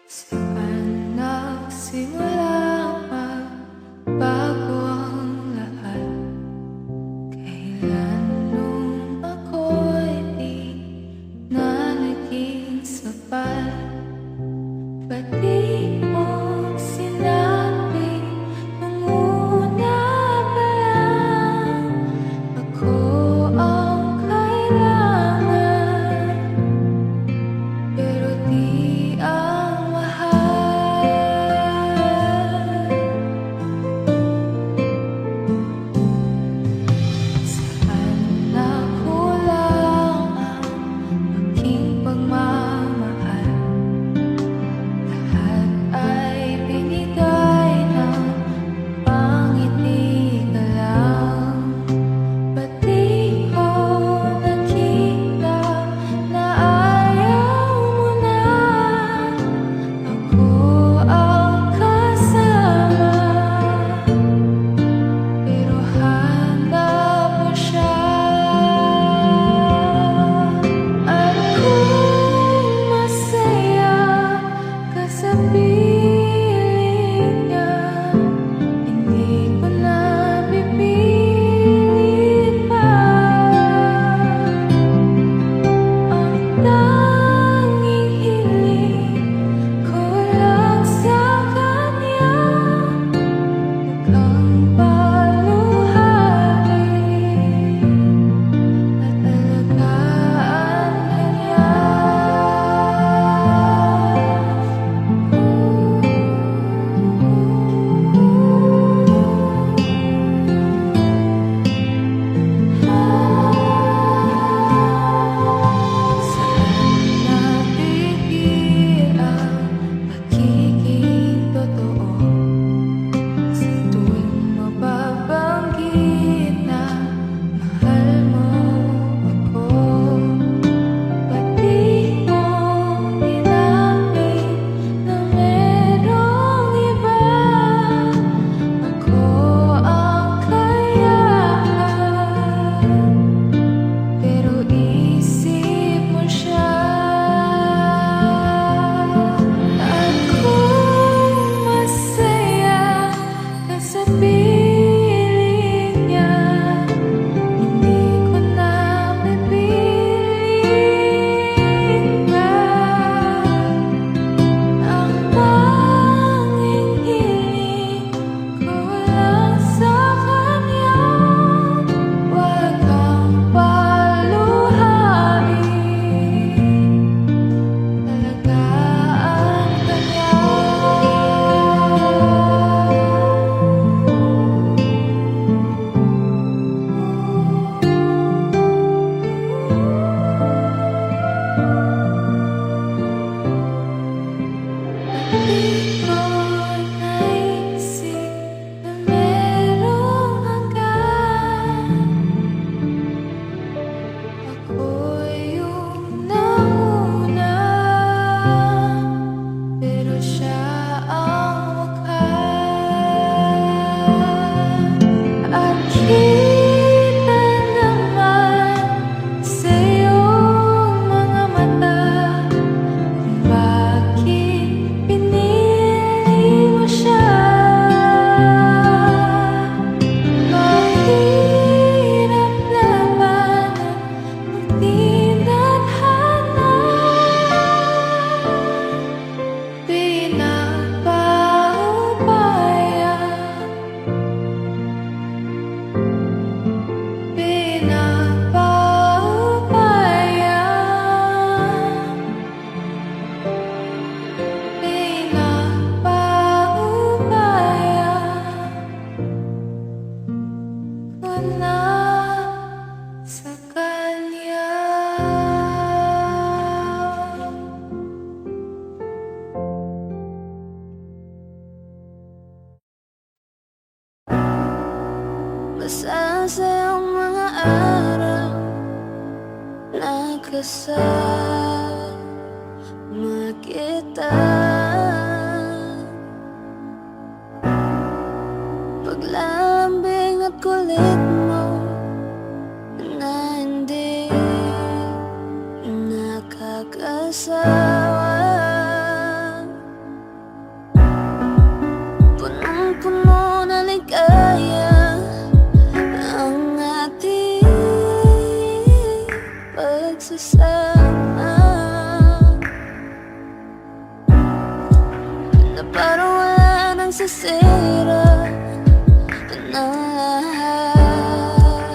Saan nagsimula magbago ang lahat? Kailan nung ako'y di na naging sapat? Ba't di mo sinabi nung una pa lang ako ang kailangan? Pero di ang mahal. Saan nakulang ang aking pagmamahal? Lahat ay binigay ng pangiti ka lang. Ba't di ko nakita na ayaw mo na ako ang kasama? Pero hanap mo siya. At kung masaya ka sa piling niya, hindi ko na pipilit pa. Ang tanging hiling ko lang sa kanya, mukhang paluhari at alagaan ka niya. Saan natigil ang pagiging totoo? Sa tuwing mababanggit na mahal mo ako, ba't di mo inamin na merong iba? Ako ang kayaan, pero isip mo siya. At kung masaya ka sa piling niya, hindi ko na pipiling pa. Ang tanging hiling ko lang sa kanya, wag kang paluhain, alagaan ka niya. Di ko naisip na merong hanggan. Ako'y yung nauna, pero siya ang wakas. At kita naman sa iyong mga mata kung bakit pinili mo siya. Mahirap labanan ang tinadhana, pinapaubaya, pinapaubaya, pinapaubaya ko na sa kanya. Masasayang mga araw na kasama kita. Paglalambing at kulit mo na hindi nakakasawa. magsasama na parang wala nang sisira na lahat.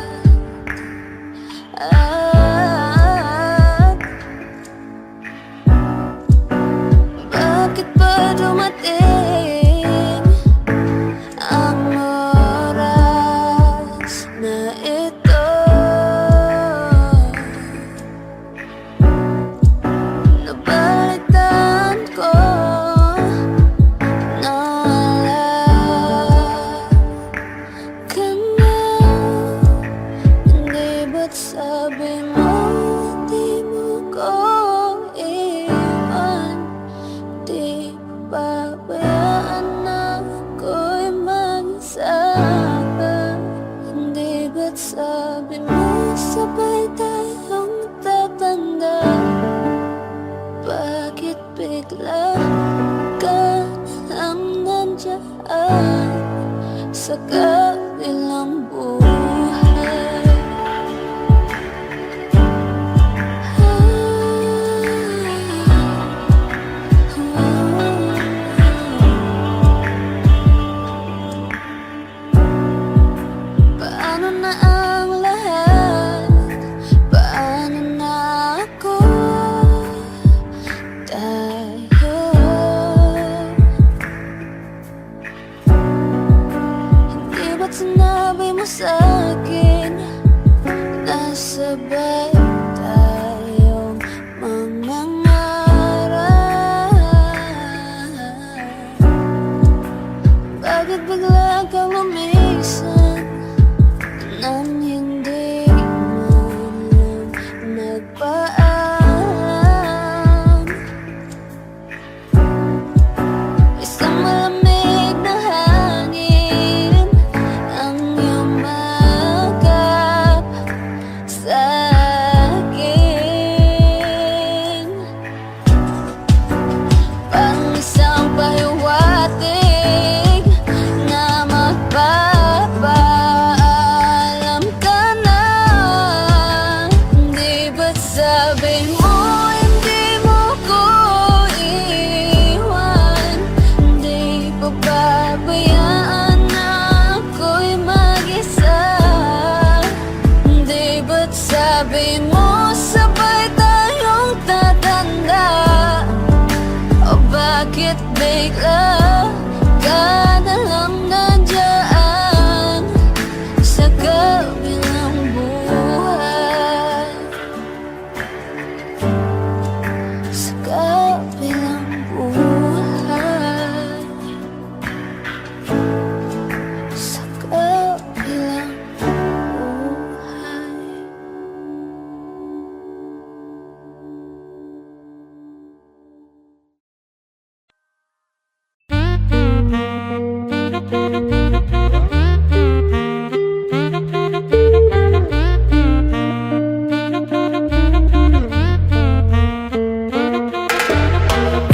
Bakit ba dumating ang oras na ito? Nabalitaan ko na lahat ka na. Hindi ba't sabi mo di mo ko iwan? Di pabayaan na ako'y mag-isa pa. Hindi ba't sabi mo sabay tayong tatanda? Bakit bigla ka lang nandiyan sa kabilang buhay? Paano na ang lahat? Paano na ako? Tayo hindi ba't sinabi mo sa'kin na sabay tayong mangangarap? Bakit bigla kang lumisan nang hindi man lang nagpaalam? Isang malamig na hangin ang iyong magap sa'kin. Parang isang pahiwatig na magpapaalam ka na. Hindi ba't sabi mo hindi mo ko iwan? Hindi pa babayaan na ako'y mag-isa? Hindi ba't sabi mo sabay tayong tatanda? O bakit bigla ka na lang nandiyan sa kabilang buhay? Sa kabilang buhay. Sa kabilang buhay.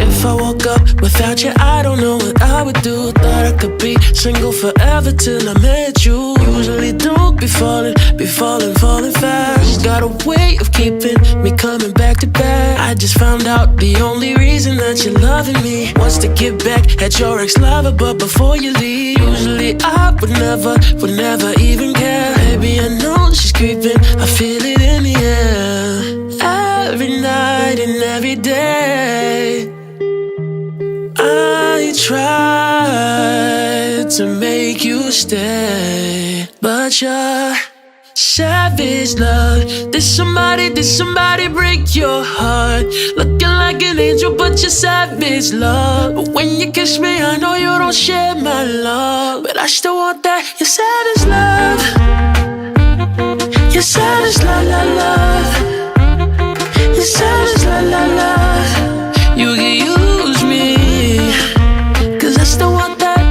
If I woke up without you, I don't know what I would do. Thought I could be single forever till I met you. Usually don't be falling fast. Got a way of keeping me coming back to back. I just found out the only reason that you're loving me was to get back at your ex-lover, but before you leave, usually I would never even care. Baby, I know she's creeping, I feel it in the air. Every night and every day I tried to make you stay, but you're savage, love. Did somebody break your heart? Looking like an angel, but you're savage, love. But when you kiss me, I know you don't share my love, but I still want that. You're savage, love. You're savage, la la love. You're savage, la la love. You can use me, 'cause I still want that.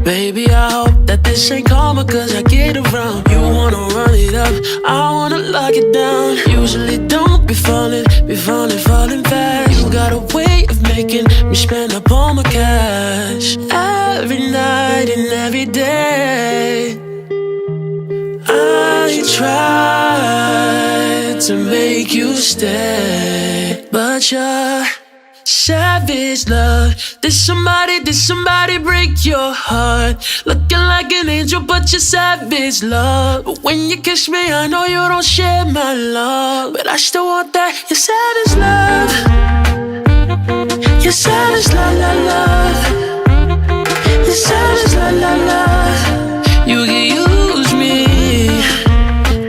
Baby, I hope that this ain't karma, 'cause I get around. You wanna run it up, I wanna lock it down. Usually don't be falling fast. You got a way of making me spend up all my cash. Every night and every day I tried to to make you stay. But you're savage love. Did somebody break your heart? Looking like an angel, but you're savage love. But when you kiss me, I know you don't share my love, but I still want that. You're savage love. You're savage love, love, love. You're savage love, love, love. You can use me,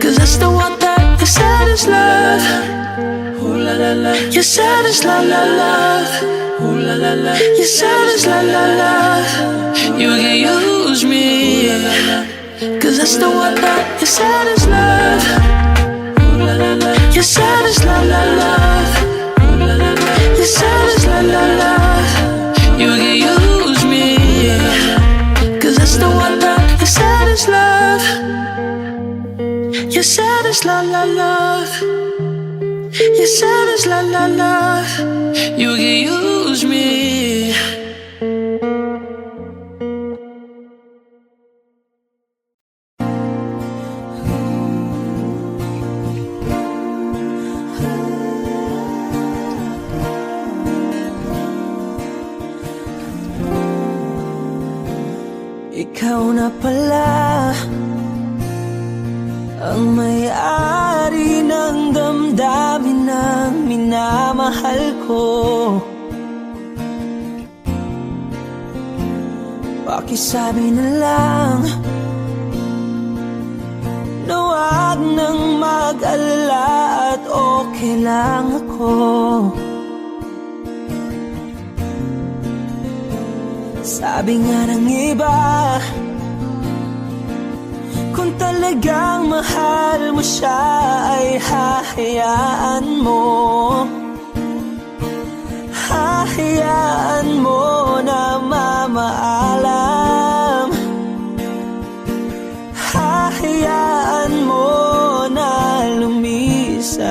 'cause I still want that. You're savage love. Ooh la la la. You're savage love, love, love. Ooh la la la. You're savage love, love, love. You can use me, 'cause I still want that. You're savage love. Ooh la la la. You're savage love, love, love. Ooh la la la. You're savage love, love, love. You can use me, 'cause I still want that. You're savage love. You're savage love, love, love. You're savage love, love, love. You can use me. Ikaw na pala ang may-ari ng damdamin ng minamahal ko. Pakisabi na lang na wag nang mag-alala at okay lang ako. Sabi nga ng iba, kung talagang mahal mo siya ay hahayaan mo. Hahayaan mo na mamaalam. Hahayaan mo na lumisan.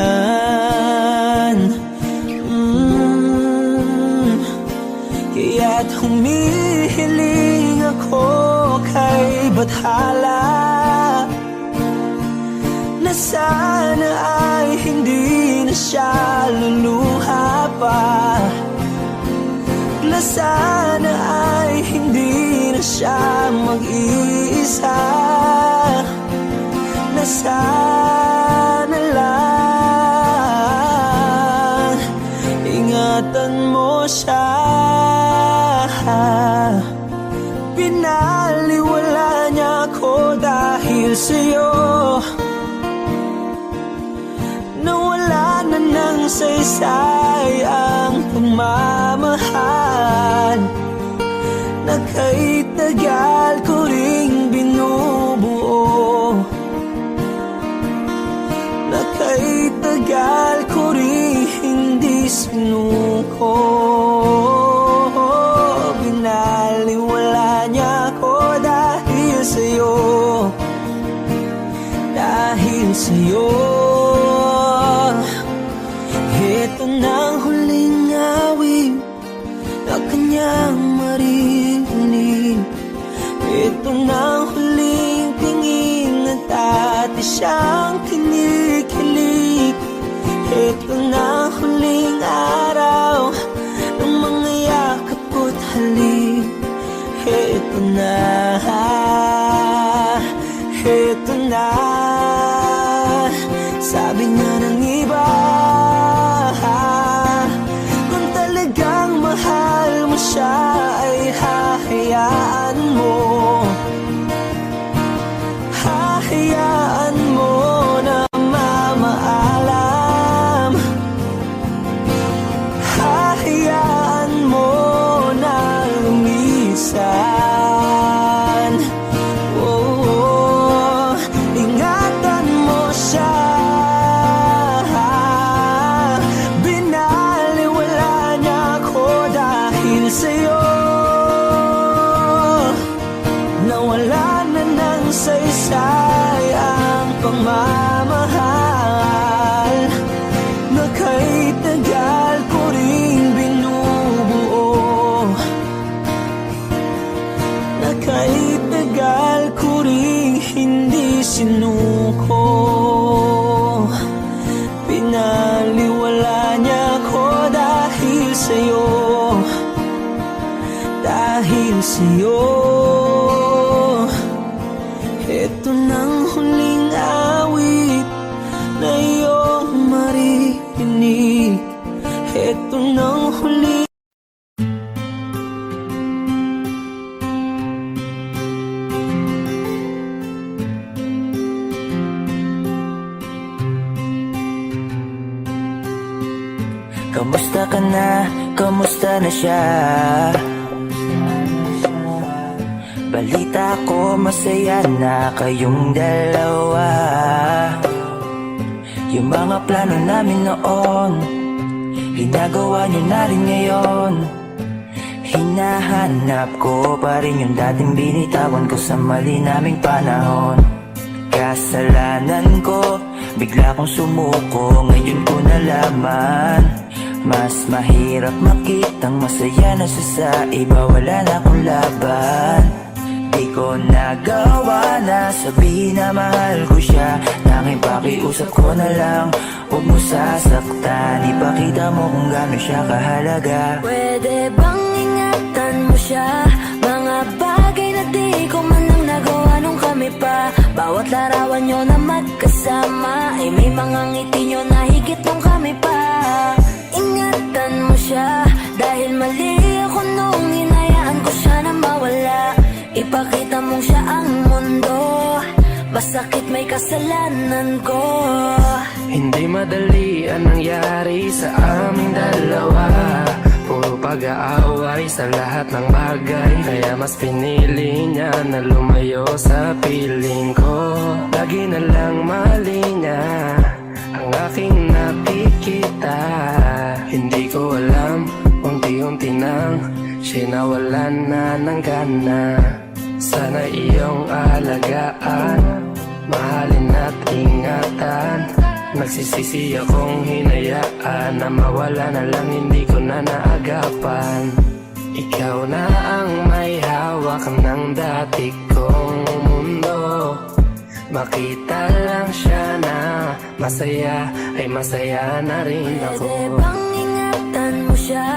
Kaya't humihiling ako kay Bathala na sana ay hindi na siya luluha pa, na sana ay hindi na siya mag-iisa, na sana lang ingatan mo siya. Pinaliwala niya ako dahil sa'yo, nawala na ng saysay ang pagmamahal na kay tagal ko ring binubuo, na kay tagal ko ring hindi sinuko. Binaliwala niya ako dahil sa'yo, dahil sa'yo. Ito na ang huling awit na kanyang maririnig. Ito na ang huling tingin at dati siyang kinikilig. Ito na ang huling araw ng mga yakap ko't halik. Ito na, ito na. Sabi nga ng iba, kung talagang mahal mo siya ay hahayaan mo. Hahayaan mo na mamaalam. Hahayaan mo na lumisan. Oh, ingatan mo siya. sa'yo. Ito nang huling awit na iyong maririnig. Ito nang huling Kamusta ka na? Kamusta na siya? Balita ko masaya na kayong dalawa. Yung mga plano namin noon, ginagawa nyo na rin ngayon. Hinahanap ko pa rin yung dating binitawan ko sa mali naming panahon. Kasalanan ko, bigla kong sumuko, ngayon ko nalaman. Mas mahirap makitang masaya na siya sa iba, wala na akong laban. Di ko nagawa na sabihin na mahal ko siya. Tanging pakiusap ko na lang, huwag mo sasaktan. Ipakita mo kung gaano siya kahalaga. Pwede bang ingatan mo siya? Mga bagay na di ko man lang nagawa nung kami pa. Bawat larawan nyo na magkasama ay may mga ngiti nyo na higit nung kami pa. Ingatan mo siya dahil mali ako nung hinayaan ko siya na mawala. Ipakita mong siya ang mundo, masakit may kasalanan ko. Hindi madali ang nangyari sa aming dalawa. Puro pag-aaway sa lahat ng bagay, kaya mas pinili niya na lumayo sa piling ko. Lagi na lang mali niya ang aking nakikita. Hindi ko alam, unti-unti nang siya nawalan na ng gana. Sana iyong alagaan, mahalin at ingatan. Nagsisisi akong hinayaan na mawala na lang, hindi ko na naagapan. Ikaw na ang may hawak ng dati kong mundo. Makita lang siya na masaya, ay masaya na rin ako. Pwede bang ingatan mo siya?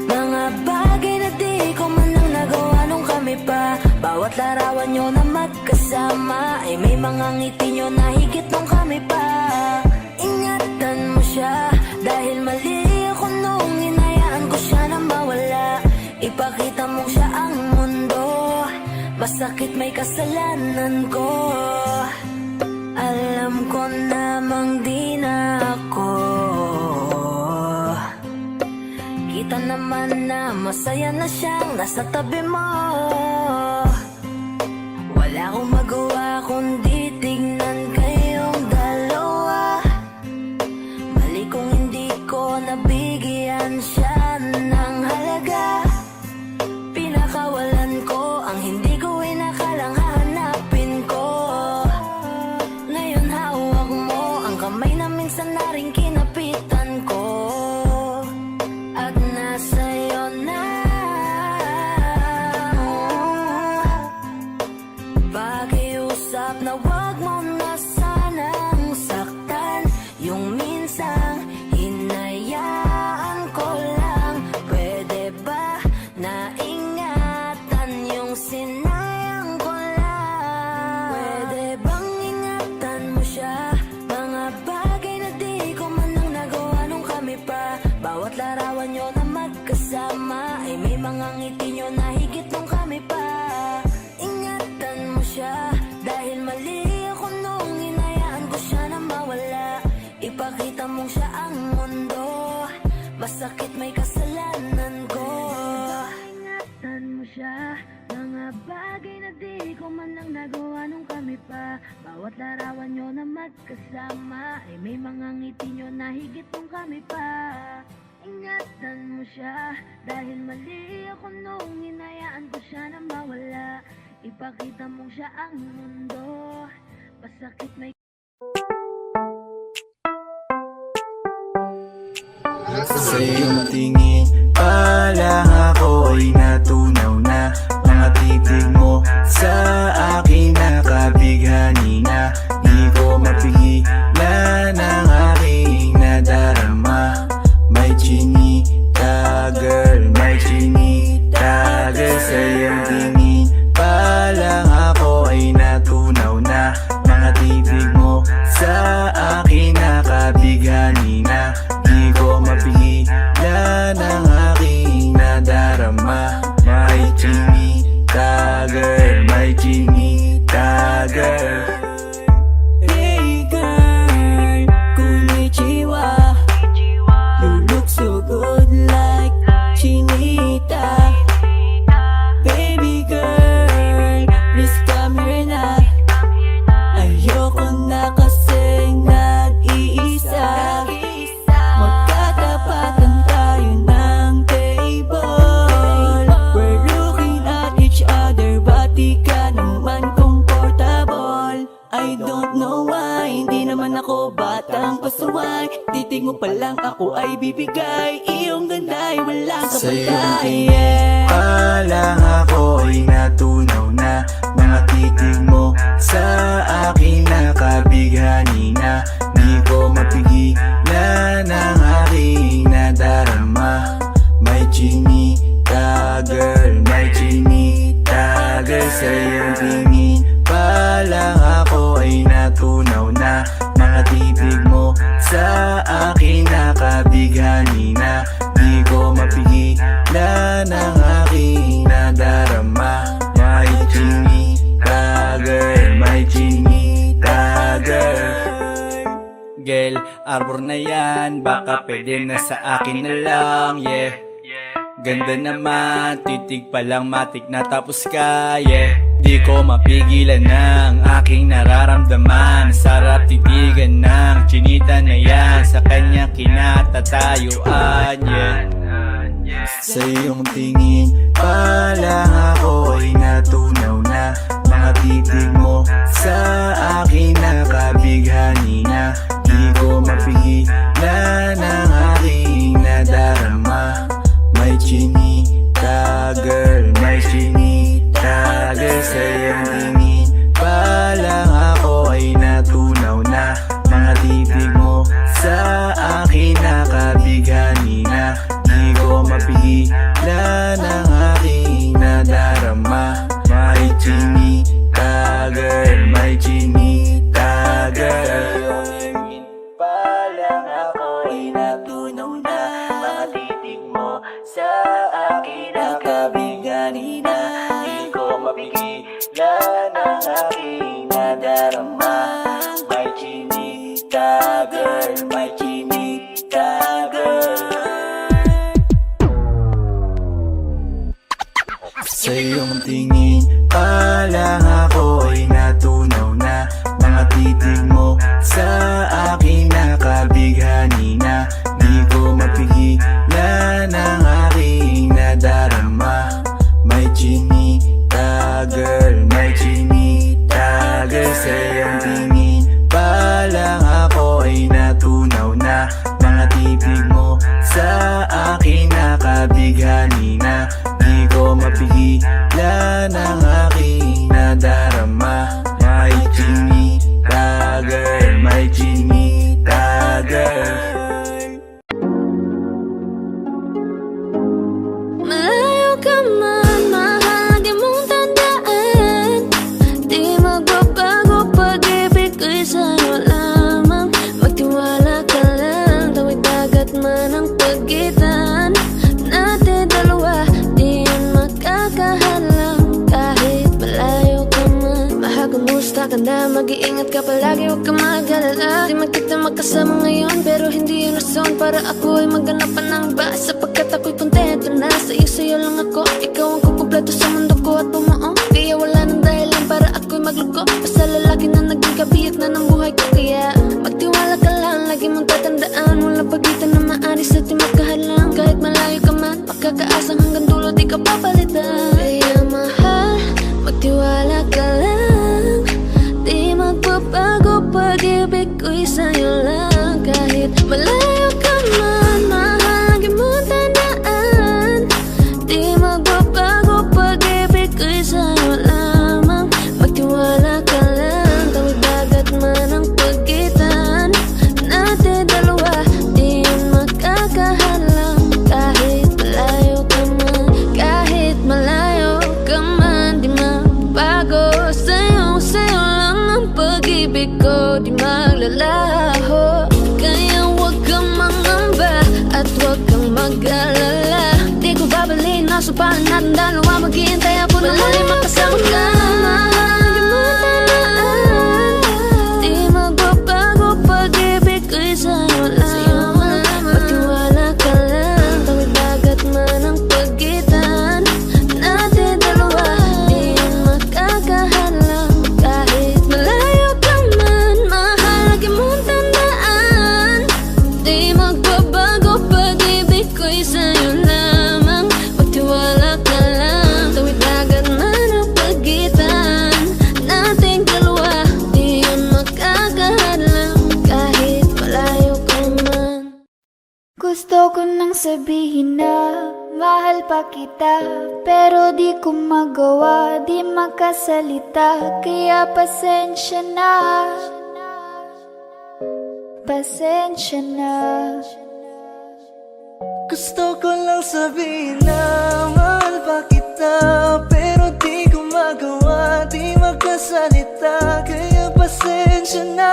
Mga bagay na di ko man lang nagawa nung kami pa. Bawat larawan nyo na magkasama ay may mga ngiti nyo na higit nung kami pa. Ingatan mo siya dahil mali ako nung hinayaan ko siya na mawala. Ipakita mo siya ang mundo, masakit may kasalanan ko. Alam ko namang di na ako. Kita naman na masaya na siyang nasa tabi mo. Wala akong magawa kundi tignan kayong dalawa. Mali kung hindi ko nabigyan siya ng halaga. Pinakawalan ko ang hindi ko inakalang hahanapin ko. Ngayon hawak mo ang kamay na minsan na rin kinapitan ko. At nasa'yo na. Pakiusap na wag mo na sanang saktan. Yung minsang hinayaan ko lang. Pwede ba na ingatan yung sinayang ko lang? Pwede bang ingatan mo siya? Mga bagay na di ko man lang nagawa nung kami pa. Bawat larawan nyo na magkasama ay may mga ngiti nyo na higit nung kami pa. Ingatan mo siya dahil mali ako nung hinayaan ko siya na mawala. Ipakita mong siya ang mundo, masakit may kasalanan ko. Ingatan mo siya, mga bagay na di ko man lang nagawa nung kami pa. Bawat larawan nyo na magkasama ay may mga ngiti nyo na higit nung kami pa. Ingatan mo siya dahil mali ako nung hinayaan ko siya na mawala. Ipakita mong siya ang mundo, masakit may Sa iyong tingin pa lang ako ay natunaw na. Mga titig mo sa akin nakabighani na. Di ko mapigilan ang aking nadarama. May chinita girl, may chinita girl. Sa iyong tingin batang pasaway. Titig mo pa lang ako ay bibigay. Iyong ganda'y walang Sa iyong kapatay. tingin pa lang ako'y natunaw na. Mga titig mo sa akin nakabighani na. Di ko mapigilan ang aking nadarama. May chinita girl, may chinita girl. Sa iyong tingin pa lang ako ay natunaw na. Mga titig mo sa akin nakabighani na. Di ko mapigilan ang aking nadarama. May chinita girl, may chinita girl. Girl, arbor na yan, baka pwede na sa akin na lang, yeah. Ganda naman, titig pa lang matik na tapos ka, yeah. Di ko mapigilan ng aking nararamdaman. Sarap titigan ng chinita na yan, sa kanya kinatatayuan, yeah. Sa iyong tingin pa lang ako'y natunaw na. Mga titig mo sa akin nakabighani na. Di ko mapigilan ang aking nadarama. May chinita girl, may chinita girl. Sa iyong tingin pa lang ako ay natunaw na. Mga titig mo sa akin nakabighani na. Di ko mapigilan ang aking nadarama. May chinita girl, may chinita girl. Pa lang ako'y natunaw na. Mga titig mo sa akin nakabighani na. Di ko mapigilan ang aking nadarama. May chinita girl, may chinita girl. Sa iyong tingin pa lang ako'y natunaw na. Mga titig mo sa akin nakabighani na. Di ko mapigilan ang aking nadarama. May chinita girl, may chinita girl. Sa iyong tingin pa lang ako'y natunaw na. Mga titig mo sa akin nakabighani na. Di ko mapigilan ang aking nadarama. May chinita girl, may chinita girl. Malayo ka man, mahal lagi mong tandaan. Di magbabago pag-ibig ko'y sa'yo lamang. Magtiwala ka lang, tawid dagat man ang pagitan natin dalawa, di yun makakahalang. Kahit malayo ka man, mahagumusta ka na. Mag-iingat ka palagi, huwag ka mag-alala. Di man kita magkasama ngayon, pero hindi yun rason para ako ay maghanap pa ng iba. Sapagkat ako'y kontento na sa'yo lang ako. Ikaw ang kukumpleto sa mundo ko at bumuo. Kaya wala nang dahilan para ako'y magluko. Basta lalaki na naging kabiyak na ng buhay ko. Kaya magtiwala ka lang, lagi mong tatandaan. Walang pagitan na maaris at di magkahalang. Kahit malayo ka man, makakaasang hanggang dulo di ka papalitan. Kaya mahal, magtiwala ka lang. Di magbabago pag-ibig ko'y sa'yo lang. Kahit malayo ka man, mahal lagi mong tandaan. Di magbabago pag-ibig ko'y sa'yo lamang. Magtiwala ka lang, tawid dagat man ang pagitan Gusto ko nang sabihin na mahal pa kita, pero di ko magawa, di makasalita. Kaya pasensya na, pasensya na. Gusto ko lang sabihin na mahal pa kita, pero di ko magawa, di magkasalita. Kaya pasensya na,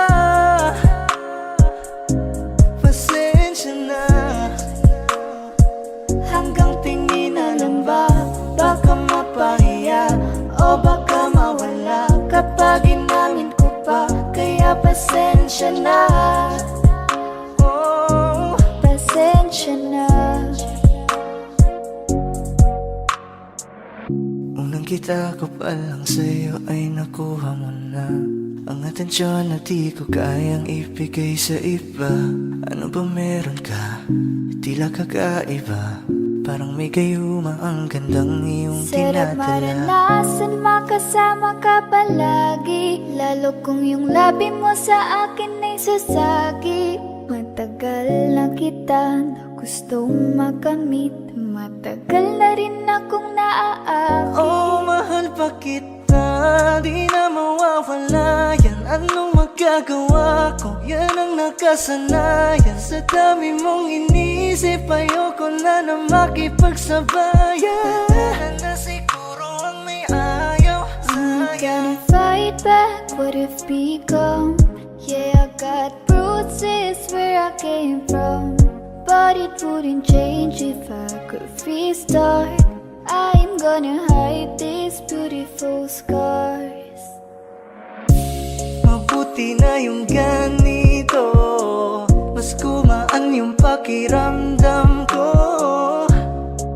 pasensya na. Hanggang tingin na lang ba, baka mapahiya o baka mawala kapag inamin ko pa. Kaya pasensya na, oh, Pasensya na. unang kita ko pa lang sa'yo ay nakuha mo na ang atensyon na di ko kayang ibigay sa iba. Ano ba meron ka? Tila kakaiba, parang may gayuma ang gandang iyong Sarap tinadala. maranasan, makasama ka palagi, lalo kung yung labi mo sa akin ay sasagi. Matagal na kita na gustong makamit, matagal na rin akong naaakit. Oh, mahal pa kita, di na mawawala yan. Anong magagawa ko? Yan ang nakasanayan. Sa dami mong inisip, ayoko na na makipagsabayan. Tara na siguro ang may ayaw Can sa'yo. I fight back what if become? Yeah, I got bruises where I came from, but it wouldn't change if I could restart. I'm gonna hide these beautiful scars. Mabuti na yung ganito, mas gumaan yung pakiramdam ko.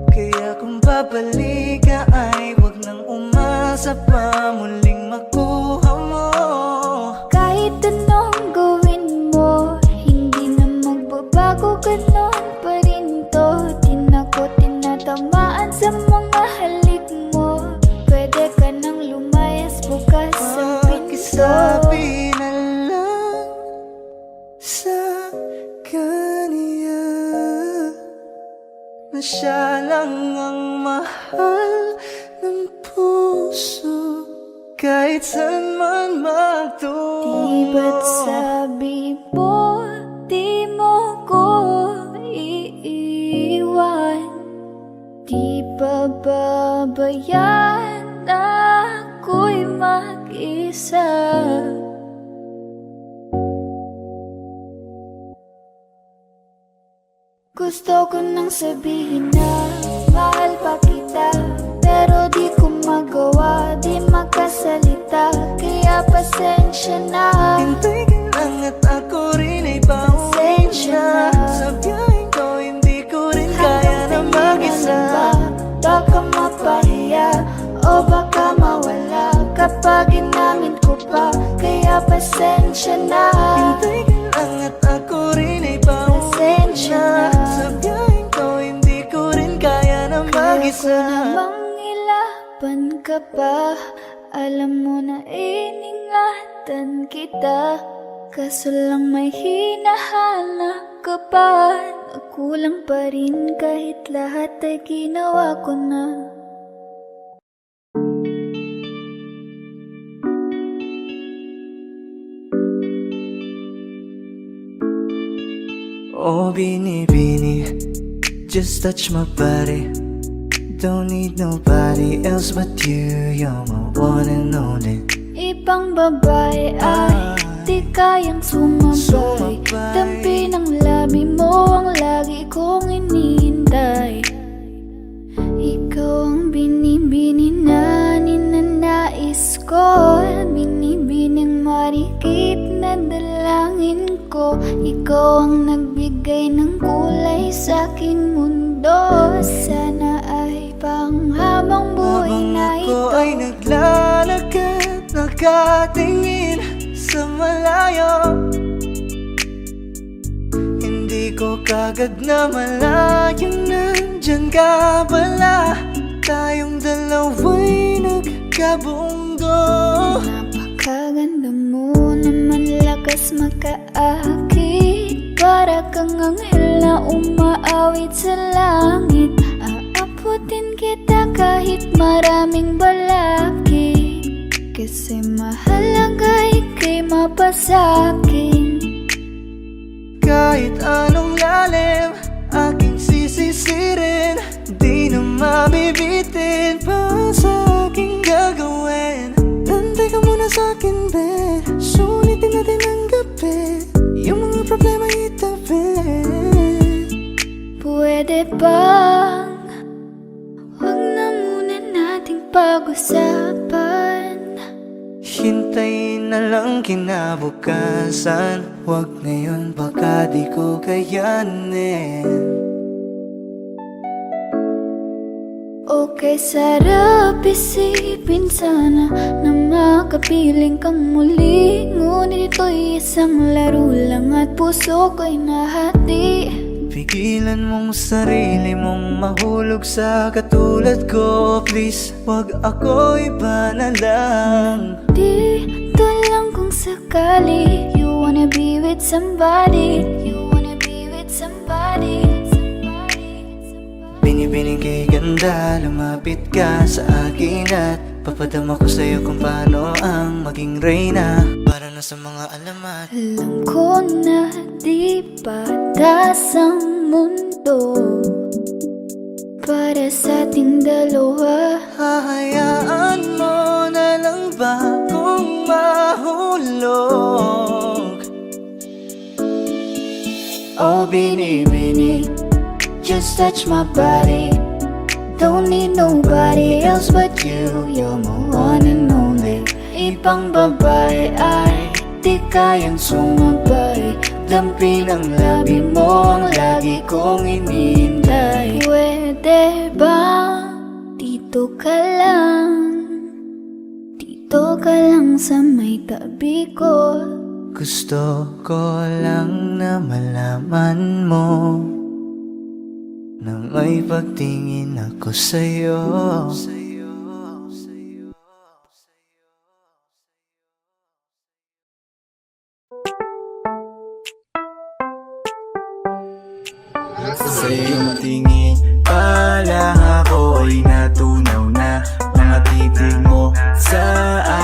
Kaya kung babalik ka ay wag nang umasa pa muling makuha mo. Kahit anong gawin mo, hindi na magbabago, ganon pa rin to. Di na ko tinatamaan sa mga halik mo. Pwede ka nang lumayas, bukas ang pinto. Pakisabi na lang sa kanya na siya lang ang mahal ng puso, kahit saan man Di ba't magtungo. sabi mo, di mo ko iiwan? Di ba babayaan na ako'y mag-isa? Gusto ko nang sabihin na mahal pa kita, pero di ko magawa, di makasalita. Kaya pasensya na, Hintay ka lang at ako rin ay pauwi Pasensya na. na. Sa biyaheng ko hindi ko rin kaya na mag-isa. Baka mapahiya o baka mawala kapag inamin ko pa. Kaya pasensya na, Hintay ka lang at ako rin ay pauwi Pasensya na. na. Sa biyaheng ko hindi ko rin kaya na kaya ko mag-isa. namang ilaban ka pa. Alam mo na iningatan kita, kaso lang may hinahanap ka pa. Nagkulang pa rin kahit lahat ay ginawa ko na. Oh, Bini, just touch my body. Don't need nobody else but you. You're my one and only. Ibang babae ay di kayang sumabay. Dampi ng labi mo ang lagi kong iniintay. Ikaw ang binibini na ninanais ko, binibining marikit na dalangin ko. Ikaw ang nagbigay ng kulay sa aking mundo. Sana ay panghabang buhay Habang na ako ito. ay naglalakad, nakatingin sa malayo, hindi ko kagad na malayang nandyan ka pala. Tayong dalawa'y nagkabundo. Napakaganda mo naman, lakas makaakit. Para kang anghel na umaawit sa langit. Aabutin kita kahit maraming balakid, kasi mahalaga ika'y mapasakin. Kahit anong lalim, aking sisisirin, di na mabibitin pa sa aking gagawin. Nantay ka muna sa'kin, be, sulitin natin ang gabi, yung mga problema itabi. Pwede bang huwag na muna nating pag-usapan? Hintayin na lang kinabukasan, wag ngayon baka di ko kayanin. Okay, sarap isipin sana na makapiling kang muli, ngunit ito'y isang laro lang at puso ko'y nahati. Pigilan mong sarili mong mahulog sa katulad ko, please, wag ako, iba na lang. Dito lang kung sakali you wanna be with somebody, you wanna be with somebody. Binibining kay ganda, lumapit ka sa akin at papadama ko sa'yo kung paano ang maging reyna, para na sa mga alamat. Alam ko na di patas ang mundo para sa ating dalawa. Hahayaan mo na lang ba kung mahulog? Oh, bini-bini, just touch my body. Don't need nobody else but you. You're my one and only. Ibang babae ay di kayang sumabay. Dampi ng labi mo ang lagi kong inihintay. Pwede ba dito ka lang? Dito ka lang sa may tabi ko. Gusto ko lang na malaman mo na may pagtingin ako sa'yo. Sa iyong tingin pa lang ako ay natunaw na. Mga titig mo sa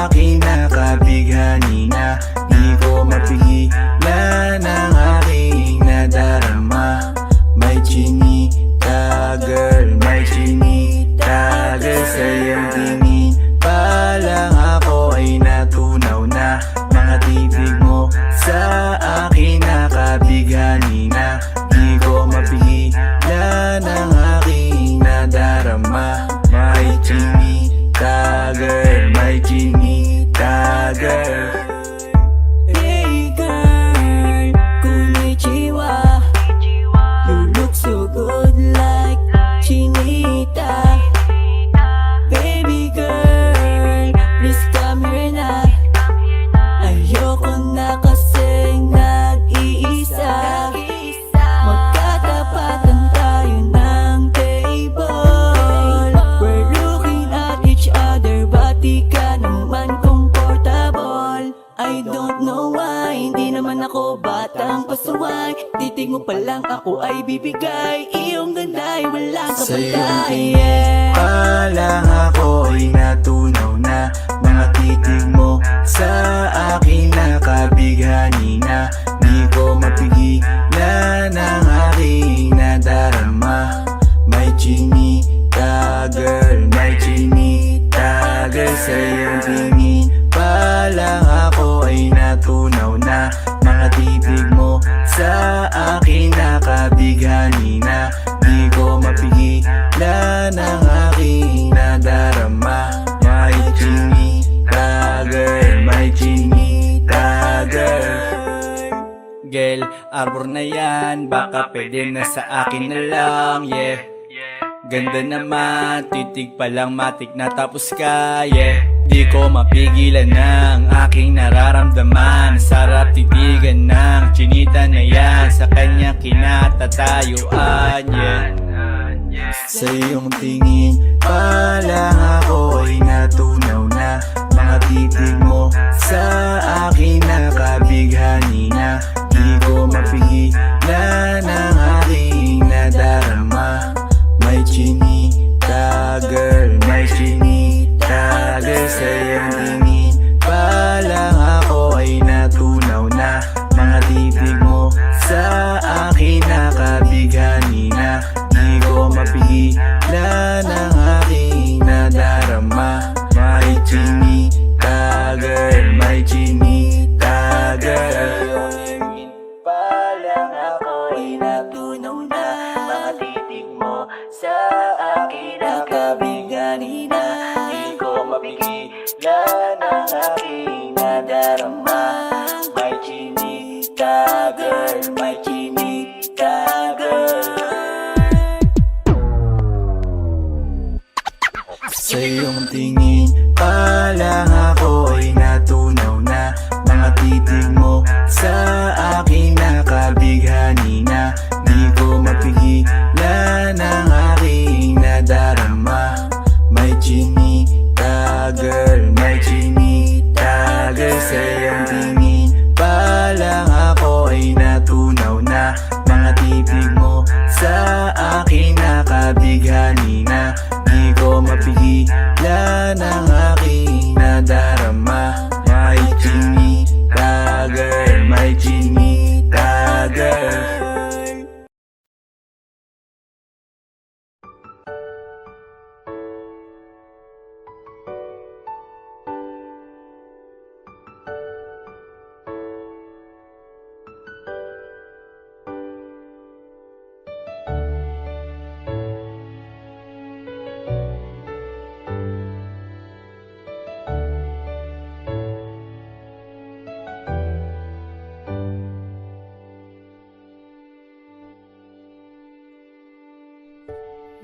akin nakabighani na. Di ko mapigilan ang aking nadarama. May chinita girl, may chinita girl. Sa iyong tingin pa lang ako ay natunaw na. Mga titig mo sa akin nakabighani na. Di ko mapigilan ang aking nadarama. May chinita girl, may chinita girl. Hey girl, konnichiwa. You look so good like chinita. Baby girl, please come here na. Ayoko na kasing nag-iisa. Magkatapatan tayo ng table. We're looking at each other, ba't di ka naman comfortable? I don't know why, hindi naman ako batang pasuway. Titig mo pa lang ako ay bibigay. Iyong ganda ay walang kapatay. Pa lang ako ay natunaw na. Mga titig mo sa akin nakabighani na. Di ko mapigilan ang aking nadarama. May chinita girl, may chinita girl. Sa iyong tingin pa lang ako ay natunaw na. Mga titig mo sa akin nakabighani na. Di ko mapigilan ang aking nadarama. May chinita girl, may chinita girl. Girl, arbor na yan, baka pwede na sa akin na lang, yeah. Ganda naman, titig pa lang matik na tapos ka, yeah. Di ko mapigilan ng aking nararamdaman. Sarap titigan ng chinita na yan, sa kanya kinatatayuan, yeah. Sa iyong tingin pa lang ako ay natunaw na. Mga titig mo sa akin nakabighani na. Di ko mapigilan ang aking kinakabighani na di ko mapigilan ang aking nadarama. May chinita girl, may chinita girl. Ngayon pa lang ako'y natunaw na, mga titig mo sa akin nakabighani na, di ko mapigilan ang aking nadarama. May chinita girl, may chinita girl. Sa iyong tingin pa lang ako ay natunaw na, mga titig mo sa akin nakabighani na, di ko mapigilan ang aking nadarama. May chinita girl, may chinita girl. Sa iyong tingin pa lang ako ay natunaw na, mga titig mo sa akin nakabighani na, di ko mapigilan ang aking nadarama. May chinita girl, may chinita girl.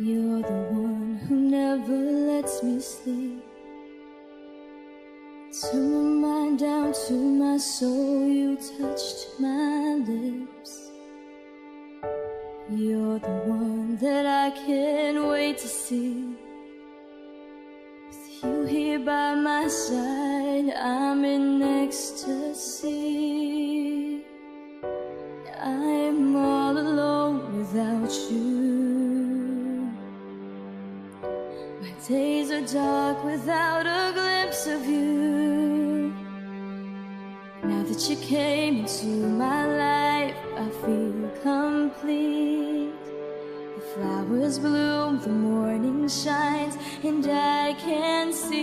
You're the one who never lets me sleep. Turn my mind down to my soul, you touched my lips. You're the one that I can't wait to see. With you here by my side, I'm in ecstasy. I'm all alone without you. My days are dark without a glimpse of you. Now that you came into my life, I feel complete. The flowers bloom, the morning shines, and I can see.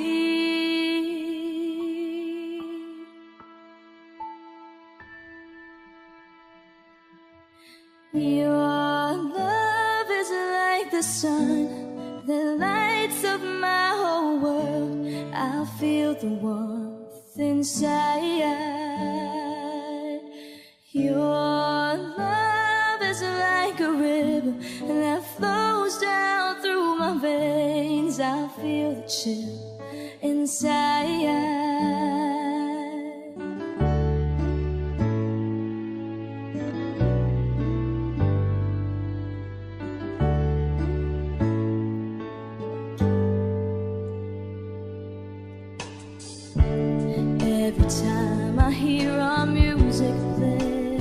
Your love is like the sun that lights up my whole world. I feel the warmth inside. Your love is like a river that flows down through my veins. I feel the chill inside. Every time I hear our music play,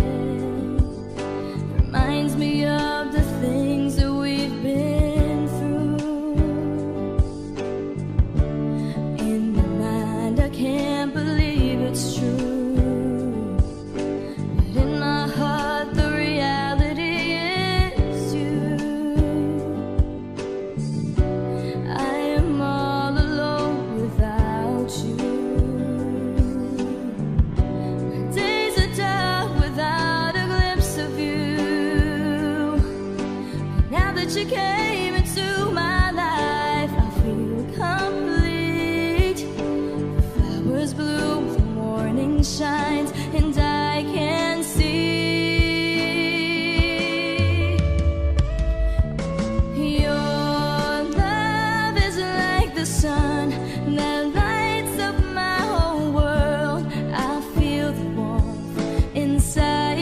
reminds me of the things that we've been through. In my mind I can't believe it's true, but in my heart the reality is you. I am all alone without you. You came into my life, I feel complete. The flowers bloom, the morning shines, and I can see. Your love is like the sun that lights up my whole world. I feel the warmth inside.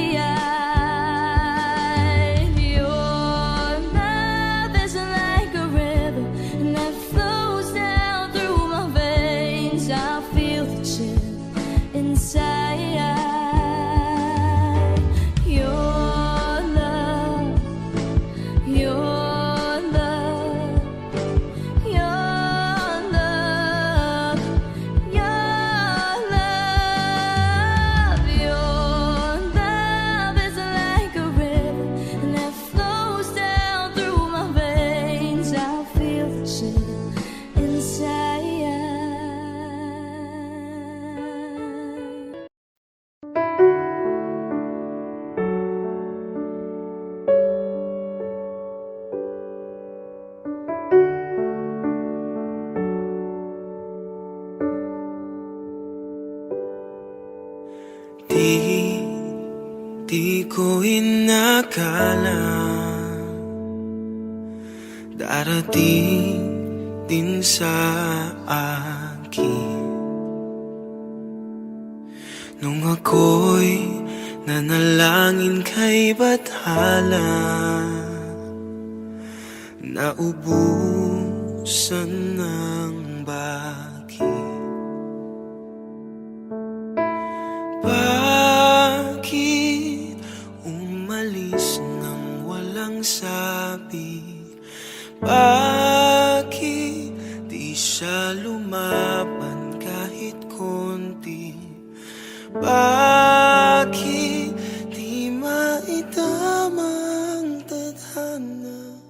inakala darating din sa akin. Nung ako'y nanalangin kay Bathala, naubusan ng bakit. Bakit umalis nang walang sabi? Bakit di siya lumaban kahit konti? Bakit di maitamang tadhana?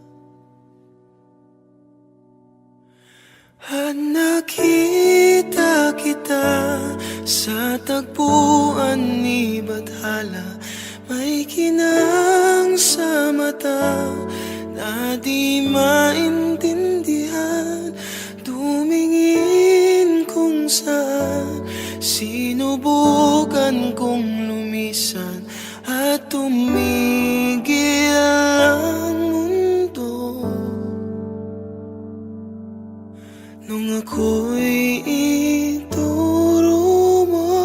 At nakita kita sa tagpuan ni Bathala, may kinang sa mata na di maintindihan. Tumingin kung saan, sinubukan kong lumisan at tumigil ang mundo. Nung ako'y ituro mo,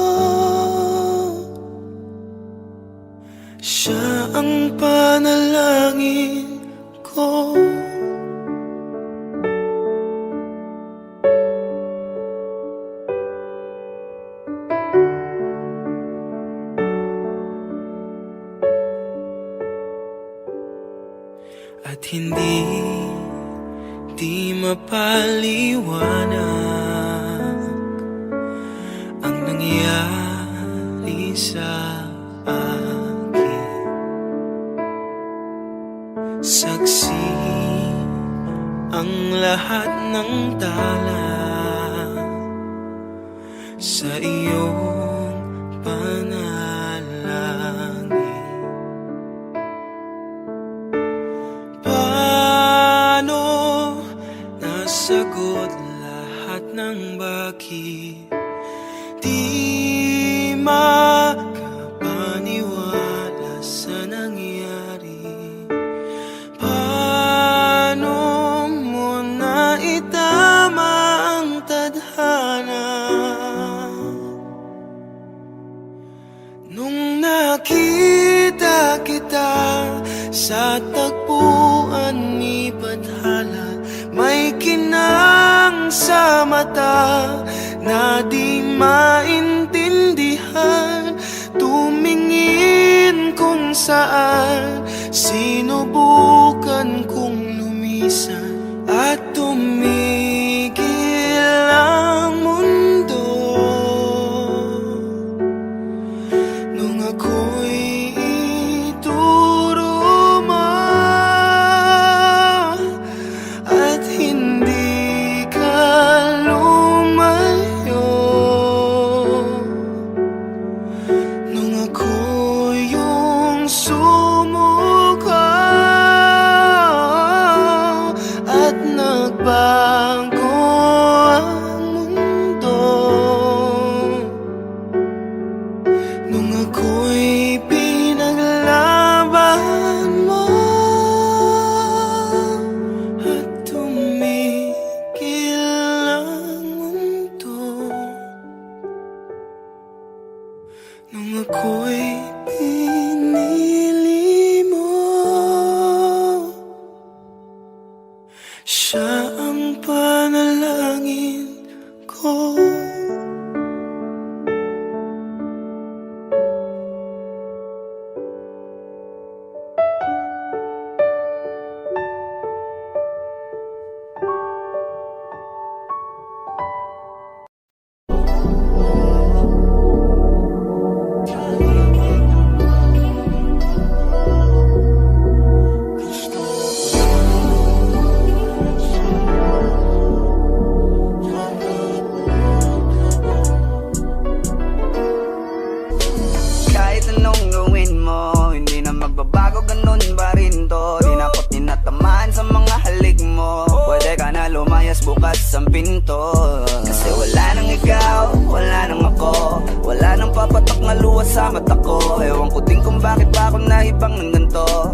siya ang panalangin ko. At hindi di mapaliwanag ang nangyari sa akin. Saksi ang lahat ng tala sa iyong panalangin. Paano nasagot lahat ng bakit? Di makapaniwala sa nangyari. Paano mo naitama ang tadhana? Nung nakita kita sa tagpuan ni Bathala, may kinang sa mata na di maintindihan. Tumingin kung saan, sinubukan kong lumisan at tumigil ang mundo. Nung ako'y ituro mo at hindi ka lumayo, nung ako yung sumuko at nagbago ang mundo, nung ako'y pinaglaban mo at tumigil ang mundo, nung ako'y pinili mo, siya ang panalangin ko. Kahit anong gawin mo, hindi na magbabago, ganun pa rin to. Di na ako tinatamaan sa mga halik mo. Pwede ka na lumayas, bukas ang pinto. Kasi wala nang ikaw, wala nang ako, wala nang papatok na luha sa mata ko. Ewan ko din kung bakit pa ako naibang ng ganito.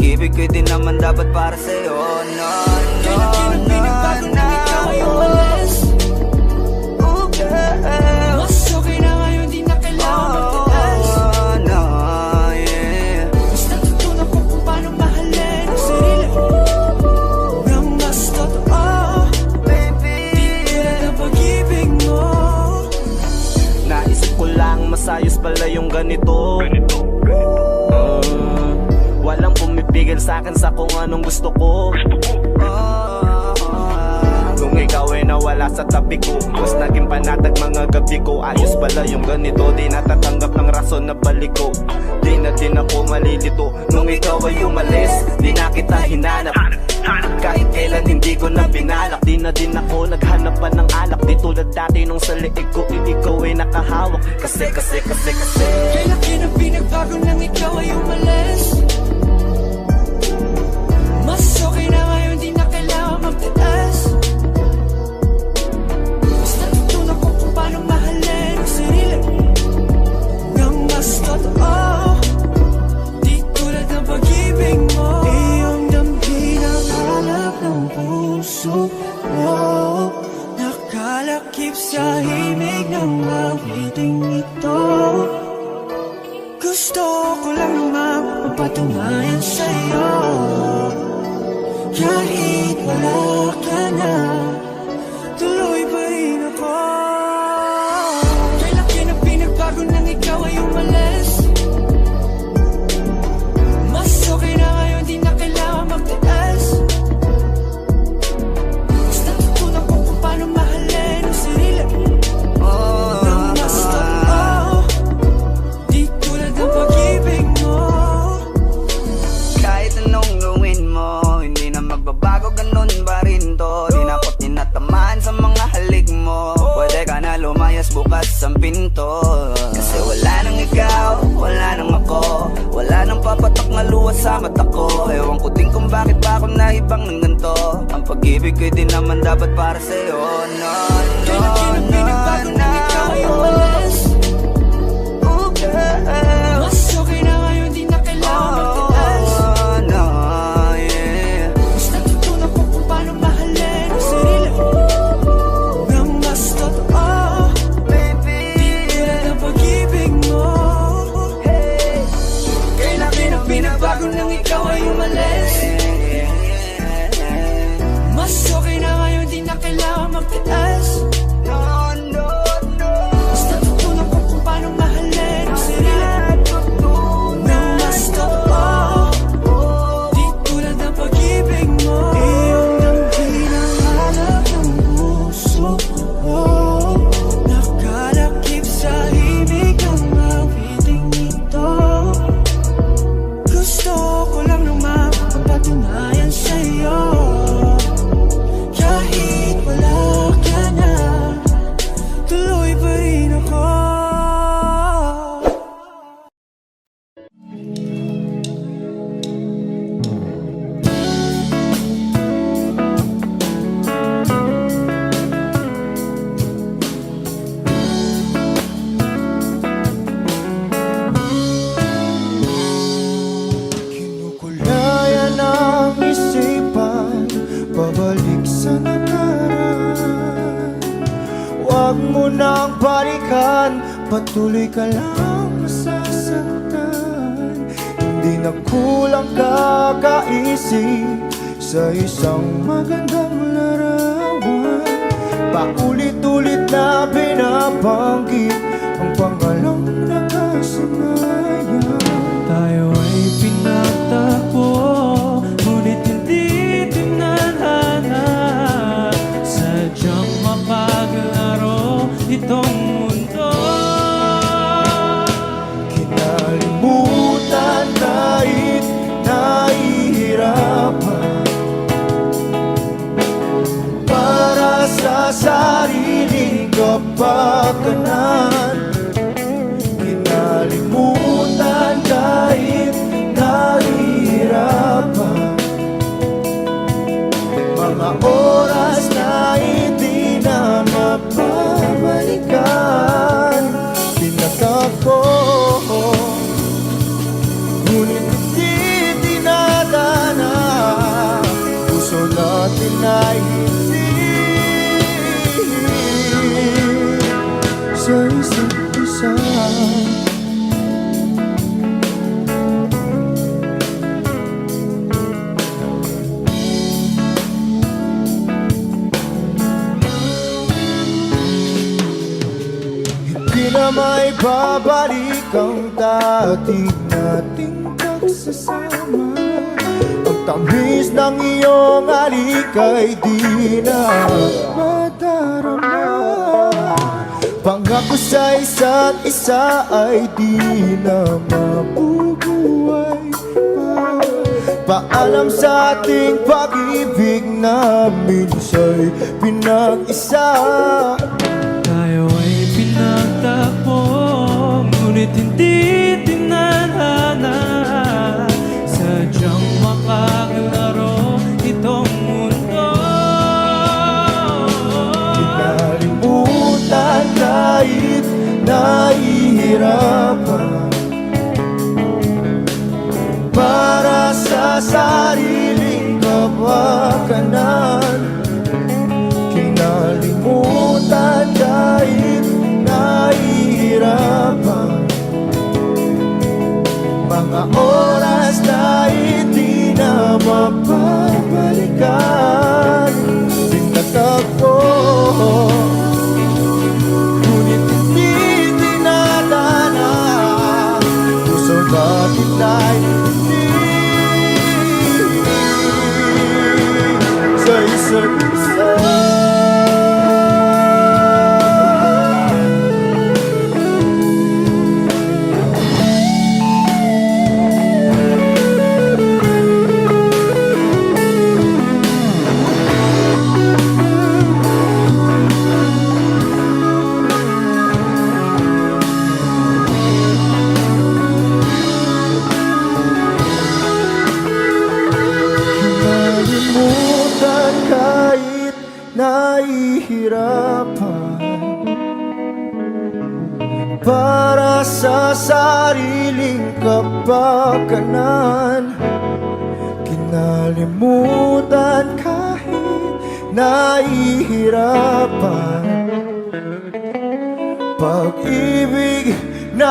pag-ibig ko'y di naman dapat para sa'yo. No, no, no, no. Oh, girl. Mas okay na ngayon, di na kailangan magtaas. Oh, no, yeah. Mas natutunan ko kung paano mahalin ang sarili nang mas totoo. Baby, Tulad ng pag-ibig mo. Naisip ko lang masayos pala yung ganito. Walang pumipigil sa'kin sa kung anong gusto ko. Kung ikaw ay nawala sa tabi ko, mas naging panatag mga gabi ko. Ayos pala yung ganito, di natatanggap ng rason na balik ko. Di na din ako malilito nung ikaw ay umalis. Di na kita hinanap, kahit kailan hindi ko na pinalak. Di na din ako naghanap pa ng alak. Di tulad dati nung sa liig ko, ikaw ay nakahawak. Kasi Kay laki ng pinagbago nang ikaw ay umalis. Mas okay na ngayon, di na kailangan magtaas. Mas natutunan ko kung paano mahalin ang sarili nang mas totoo. Di tulad ng pag-ibig mo. Iyong damhin ang hanap ng puso mo. Nakalakip sa himig ng awiting ito. Gusto ko lang naman mapatunayan sa'yo. Kahit wala ka na, tuloy pa rin ako. Kay laki ng pinagbago nang ikaw ay umalis. Mas okay na ngayon, di na kailangan magtaas. Mas natutunan ko kung paano mahalin ang sarili nang mas totoo. Di tulad ng pag-ibig mo. kahit anong gawin mo, hindi na magbabago, ganun pa rin to. Di na ako tinatamaan sa mga halik mo. Pwede ka na lumayas, bukas ang pinto. Kasi wala nang ikaw, wala nang ako. Wala nang papatok na luwas sa mata ko. Ewan ko din kung bakit pa ako naibang ng ganito. Ang pag-ibig ko'y di naman dapat para sa'yo. No, no, Kay laki ng pinagbago nang ikaw ay umalis. Oh, girl. Mas okay na ngayon, di na kailangan magtaas. Oh, no, yeah. Mas natutunan ko kung paano mahalin ang sarili nang mas totoo. Baby, Di tulad ng pag-ibig mo. Kay laki ng pinagbago nang ikaw ay umalis. Mas okay na ngayon, di na kailangan magtaas. no, no, no. Mas natutunan ko kung paano mahalin ang sarili nang mas totoo. Di tulad ng pag-ibig mo. Iyong damhin ang hanap ng puso mo. Nakalakip sa himig ng awiting ito. Gusto ko lang naman mapatunayan sa'yo. Kahit wala ka na, tuloy pa rin ako. Kinukulaya ng isipan, pabalik sa nakaraan. Huwag mo nang balikan, patuloy ka lang masasaktan. Hindi na kulang kakaisip sa isang magandang larawan. Paulit-ulit na binabanggit ang pangalang nakasanayan. Tayo ay pinagtagpo, ngunit hindi tinadhana. Sadyang mapaglaro itong mundo. Kinalimutan kahit nahihirapan, para sa sariling kapakanan. na may babalik ang dati nating pagsasama. Ang tamis ng iyong halik ay di na madarama. Pangako sa isa't isa ay di na mabubuhay pa. Paalam sa ating pag-ibig na minsa'y pinag-isa. Tayo ay pinagtakbo, ngunit hindi tinadhana. Sadyang makakalaro itong mundo. Kinalimutan kahit nahihirapan, para sa sariling kapakanan. Kinalimutan kahit nahihirapan, mga oras na hindi na mapabalikan. Pinagtagpo, ngunit hindi dinadana. Puso natin ay hindi sa isa't isa. Kinalimutan kahit nahihirapan, para sa sariling kapakanan. Kinalimutan kahit nahihirapan, pag-ibig na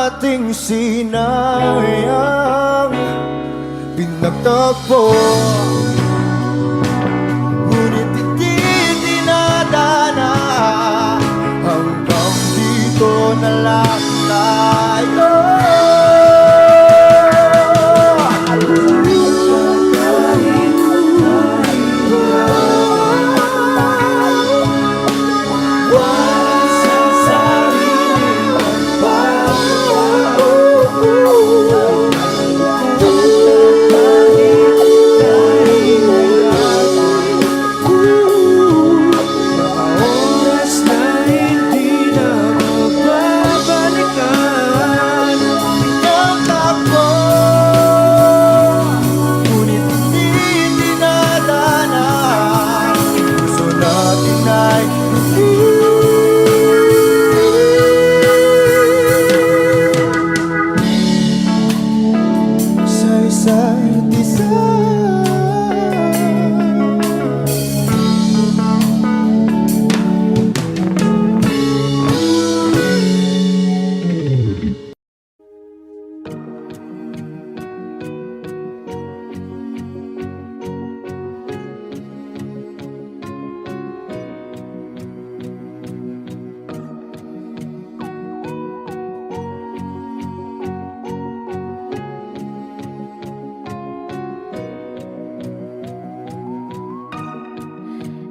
ating sinayang. Pinagtagpo, ngunit hindi dinadana. Hanggang dito na lang tayo.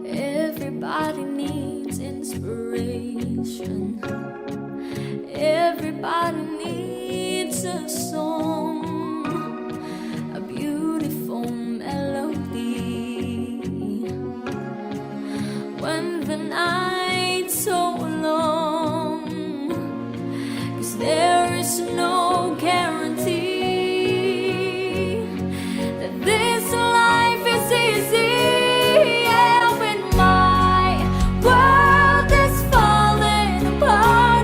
Everybody needs inspiration. Everybody needs a song, a beautiful melody. When the night's so long, 'cause there is no guarantee that this life is easy. Yeah, when my world is falling apart,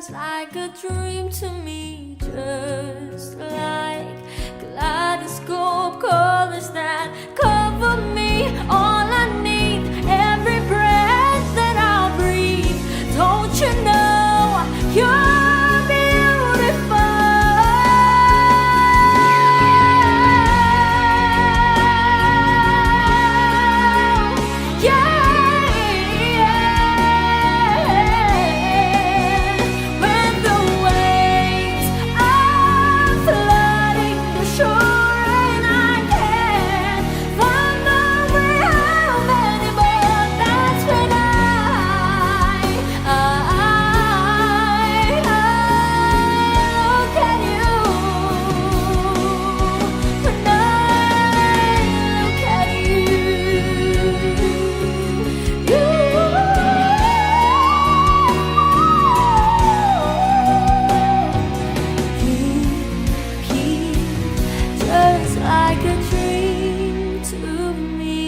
turns like a dream to me, just like kaleidoscope colors that cover me. All I need, every breath that I breathe. Don't you know you're beautiful? Yeah. When the waves are flooding the shore and I can't find my way home anymore, that's when I look at you. When I look at just like a dream to me.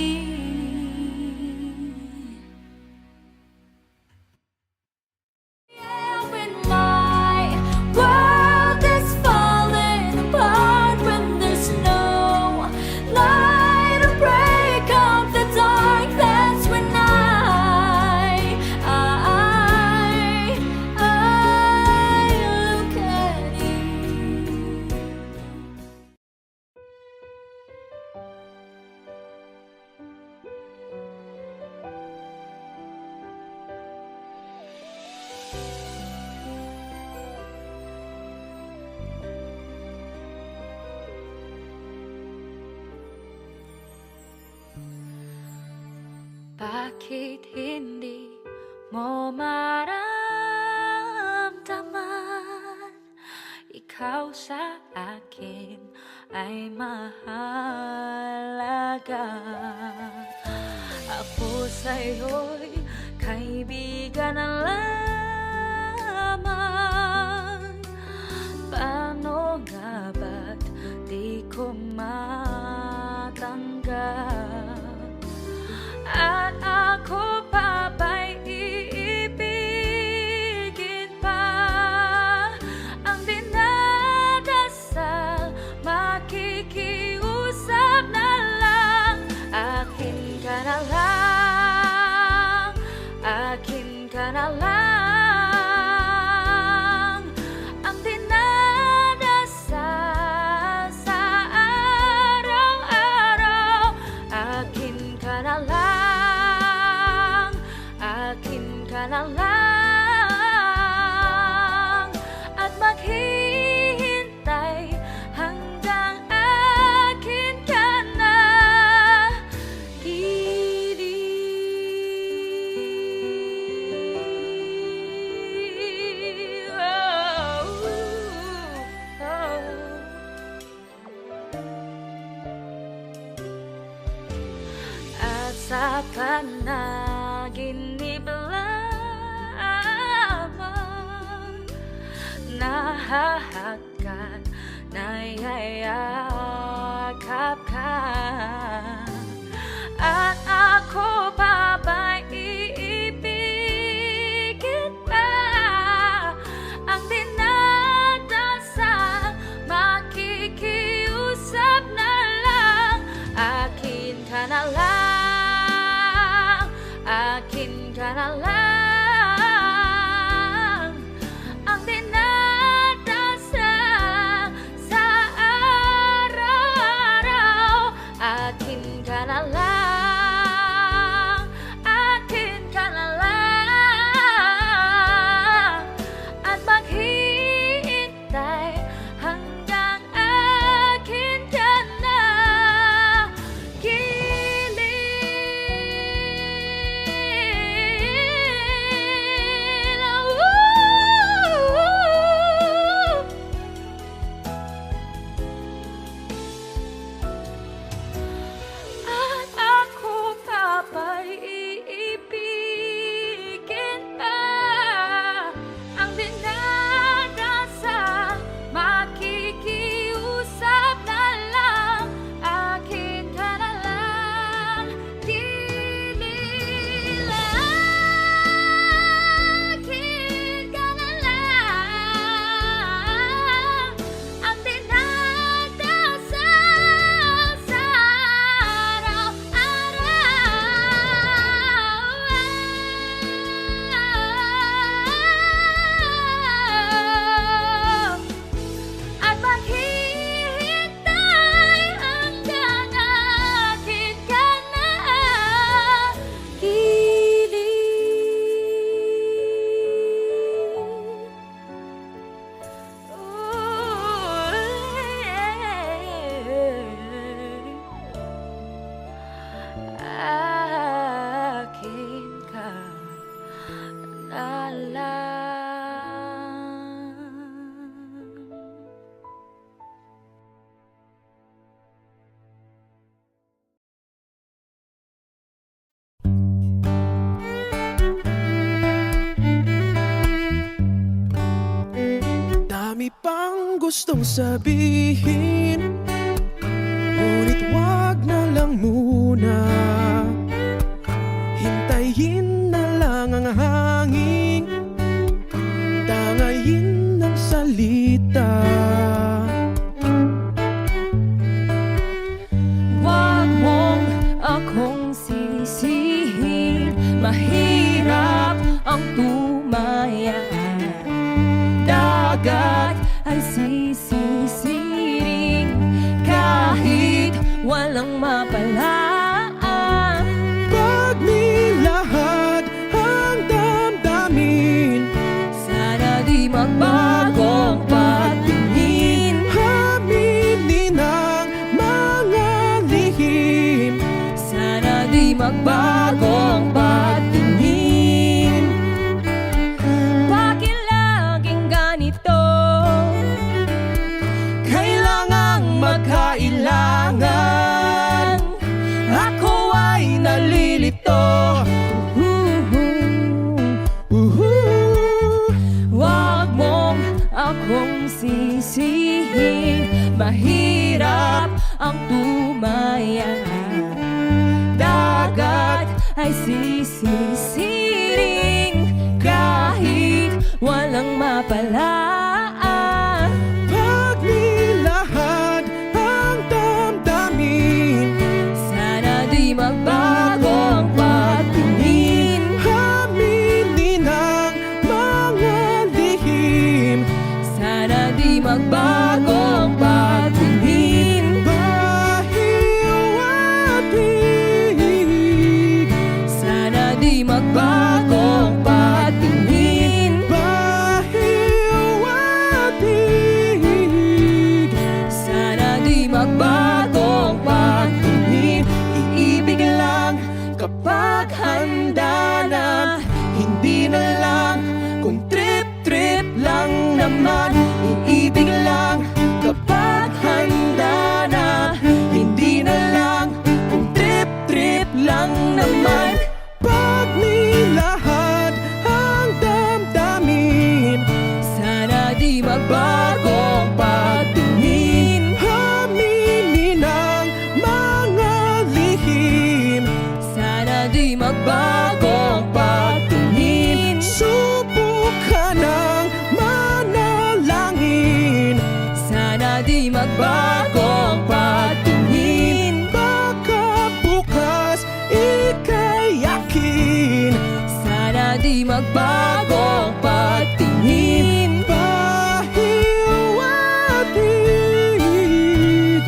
Yeah, when my world is falling apart, when there's no light to break up the dark, that's when I look at you. Bakit hindi mo maramdaman? Ikaw sa akin ay mahalaga. Ako sa'yo'y kaibigan na lamang. Paano nga ba't di ko matanggap? At ako pa ba'y iibigin pa? Ang dinadasal, makikiusap na lang. Akin ka na lang, akin ka na lang. Ang dinadasal sa araw-araw, akin ka na lang, akin ka na lang. At maghihintay hanggang akin ka na. At sa panaginip lamang nahahagkan, nayayakap ka. At ako pa ba'y iibigin pa? Ang dinadasal, makikiusap na lang. Akin ka na lang, akin ka na lang. Ang dinadasal gustong sabihin, ngunit wag na lang muna. Hintayin na lang ang hangin, tangayin ng salita. Wag mong akong sisihin, mahirap ang tumaya. Dagat ay sisisiring kahit walang mapalaan. Pag nilahad ang damdamin, Sana di magbagong patingin. aminin ang mga lihim. Sana di magbagong patingin. Bakit laging ganito? Kailangang magkailangan. Ako ay nalilito. Wag mong akong sisihin, mahirap ang tumaya. Dagat ay sisisiring kahit walang mapalaan. Pag nilahad ang damdamin, Sana di magbagong patingin. aminin ang mga lihim. Sana di magbagong patingin. Bahiw at hig, Sana di magbagong patingin. bahiw at hig. Sana di magbagong patingin. Iibig lang kapag handa na, hindi na lang kung trip-trip lang naman. Iibig lang kapag handa na, hindi na lang kung trip-trip lang naman. Pag nilahad ang damdamin, Sana di magbagong patingin. aminin ang mga lihim. Sana di magbagong patingin. Subukan ng manalangin, Sana di magbagong patingin. baka bukas ika'y yakin. Sana di magbagong patingin. Bahiw at hig,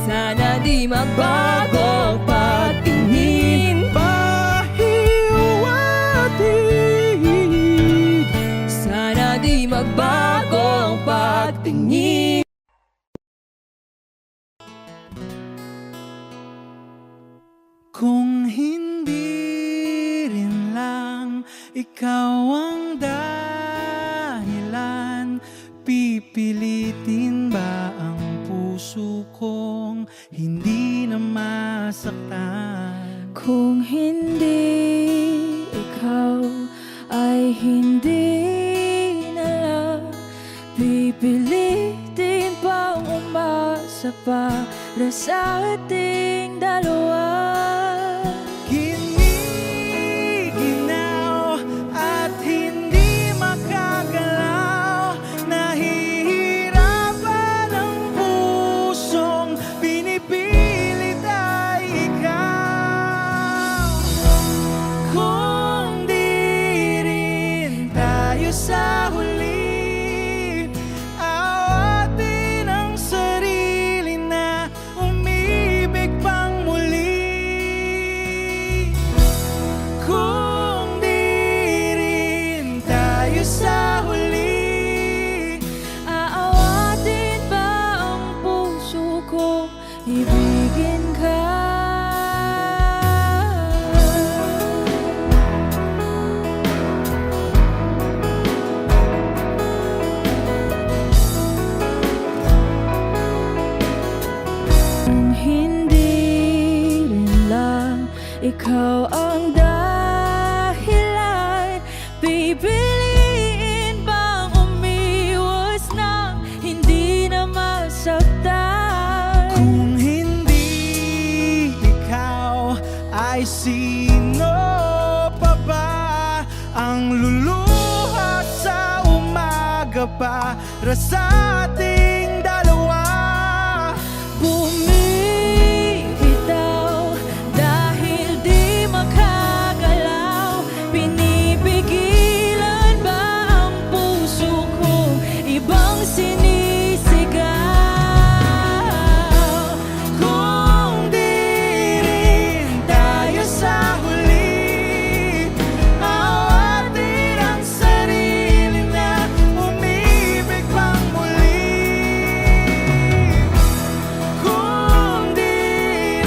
Sana di magbagong patingin. bahiw at hig. Sana di magbagong patingin. Kung hindi rin lang ikaw ang dahilan, pipilitin ba ang puso kong hindi na masaktan? Kung hindi ikaw ay hindi na lang, pipilitin pang umasa para sa ating dalawa. Giniginaw at hindi makagalaw, nahihirapan ang pusong pinipilit ay ikaw. Kung di rin tayo sa huli, awatin ang sarili na umibig pang muli. Kung di rin tayo sa huli, Aawatin ba ang puso ko, ibigin ka? para sa ating dalawa. Bumibitaw dahil di makagalaw. Pinipigilan ba ang puso ko? Ibang sinisigaw. Kung di rin tayo sa huli, awatin ang sarili na umibig pang muli. Kung di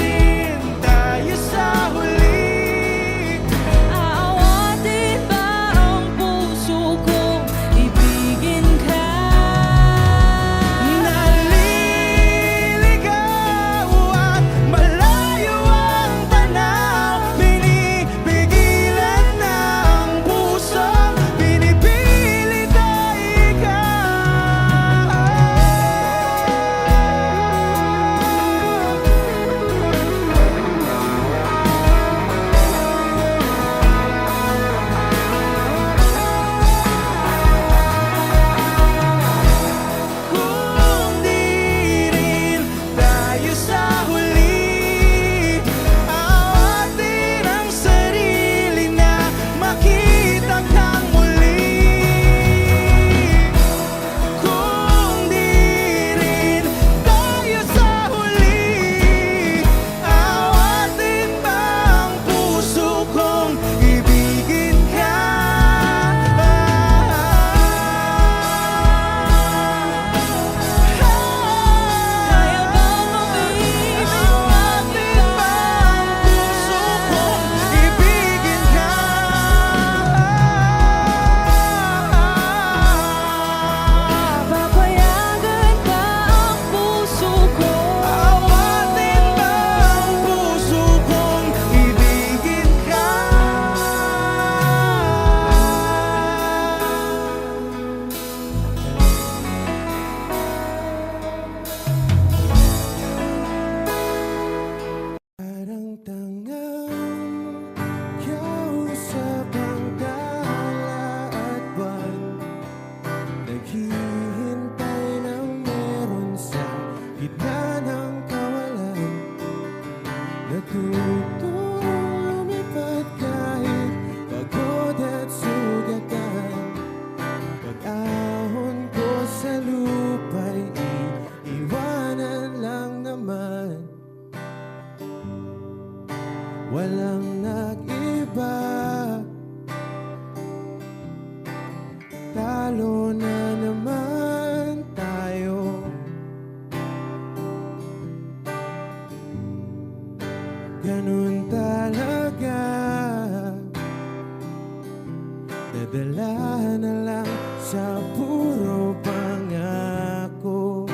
rin tayo sa huli, Aawatin ba ang puso kong ibigin ka? naliligaw at malayo ang tanaw. Pinipigilan ng puso, pinipilit ay kung di rin tayo sa huli, awatin ang sarili na makita kang muli. Kung di rin tayo sa huli, awatin ba ang puso kong ibigin ka? Kaya bang umibig Awatin ba ang puso kong ibigin ka? Papayagan ba ang puso ko? Awatin ba ang puso kong ibigin ka? Parang tangang kausap ang tala at buwan, naghihintay ng meron sa gitna ng kawalan. Natutong lumipad kahit pagod at sugatan. Pag-ahon ko sa lupa'y iiwanan lang naman. Walang nag-iba, talo na naman tayo. Ganun talaga, nadala na lang sa puro pangako.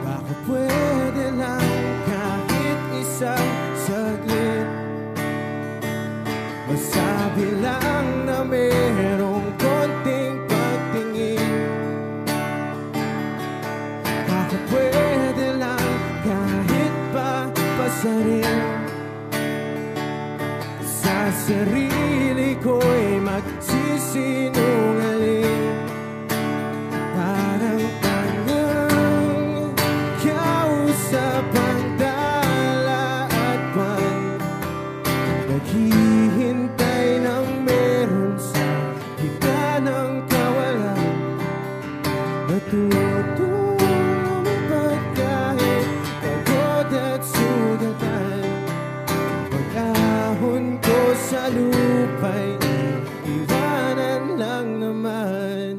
Baka pwede lang kahit isang saglit, masabi lang na merong konting pagtingin. Baka pwede lang kahit pa pasarin, sa sarili ko'y magsisinungaling. Parang tangang kausap ang dala at buwan, naghihintay ng meron sa gitna ng kawalan. Natutong lumipad kahit pagod at sugatan. Pag-ahon ko sa lupa'y iwanan lang naman.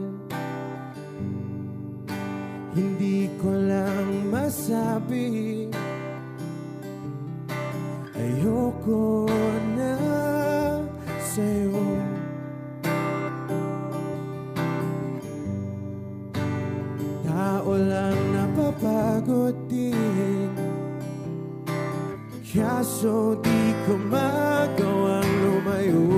Hindi ko lang masabi, ayoko na sa'yo. Tao lang napapagod din, kaso di ko magawang lumayo.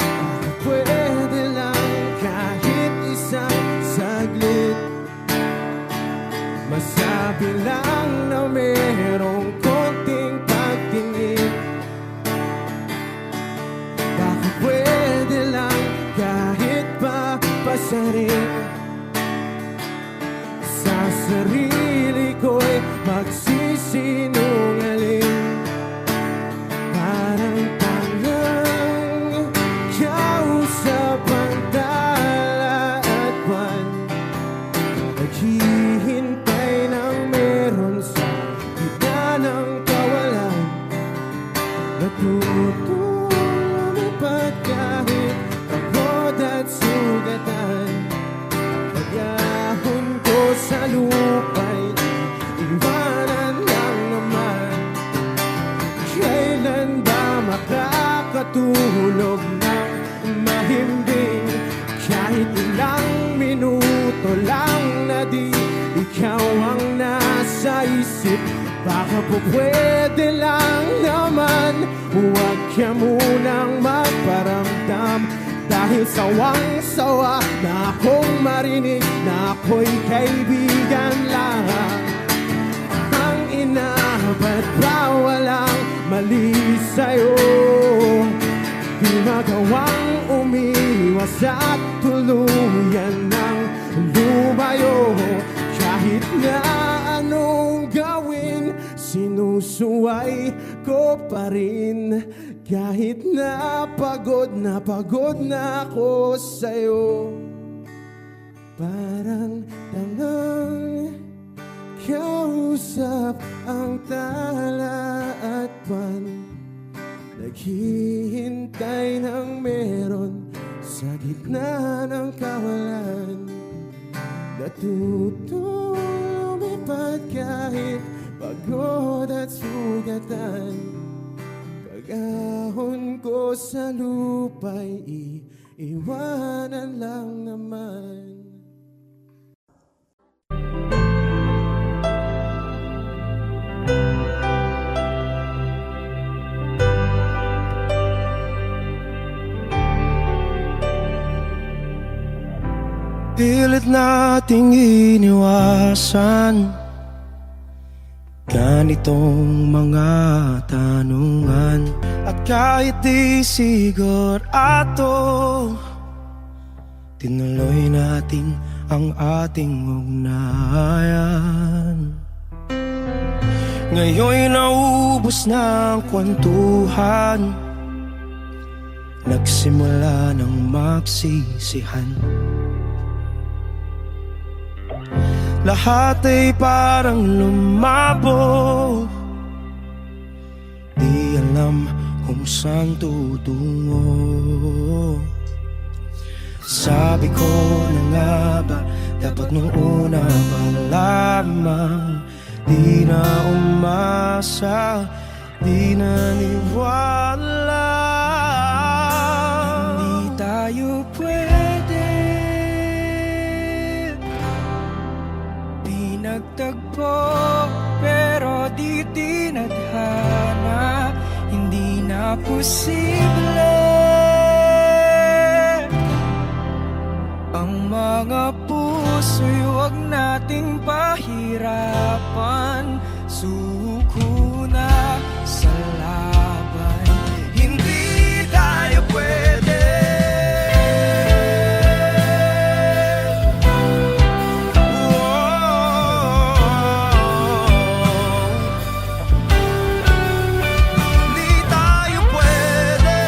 Baka pwede lang kahit isang saglit, masabi lang na merong konting pagtingin. Baka pwede lang kahit isa rin. Sa sarili ko'y magsisinungaling. Parang tangang kausap ang tala at buwan. Naghihintay ng meron sa gitna ng kawalan. Natutulipad kahit pagod at sugatan. Pag-ahon ko sa lupa'y iwanan lang naman. Kailan ba makakatulog ng mahimbing? Kahit ilang minuto lang na di ikaw ang nasa isip. Baka po pwede lang naman, huwag ka munang magparamdam. Dahil sawang-sawa na akong marinig na ako'y kaibigan lang. Ang ina, ba't ba walang mali sa'yo? Di magawang umiwas at tuluyan ng lumayo. Kahit na anong gawin, sinusuway ko pa rin. Kahit na pagod na ako sa'yo. Parang tangang kausap ang tala at buwan. Naghihintay ng meron sa gitna ng kawalan. Natutulipad kahit pagod at sugatan. Pag-ahon ko sa lupa'y iiwanan lang naman. Pilit nating iniwasan ganitong mga tanungan. At kahit di sigurado, tinuloy natin ang ating ugnayan. Ngayon'y naubos na ang kwentuhan, nagsimula ng magsisihan. Lahat ay parang lumabo, di alam kung saan tutungo. Sabi ko na nga ba, dapat nung una pa lamang. Di na umasa, di naniwala. Hindi tayo pwede, di nagtagpo, pero di tinadhana. Hindi na posible ang mga puso'y huwag nating pahirapan. Suko na sa laban, hindi tayo pwede. Hindi tayo pwede.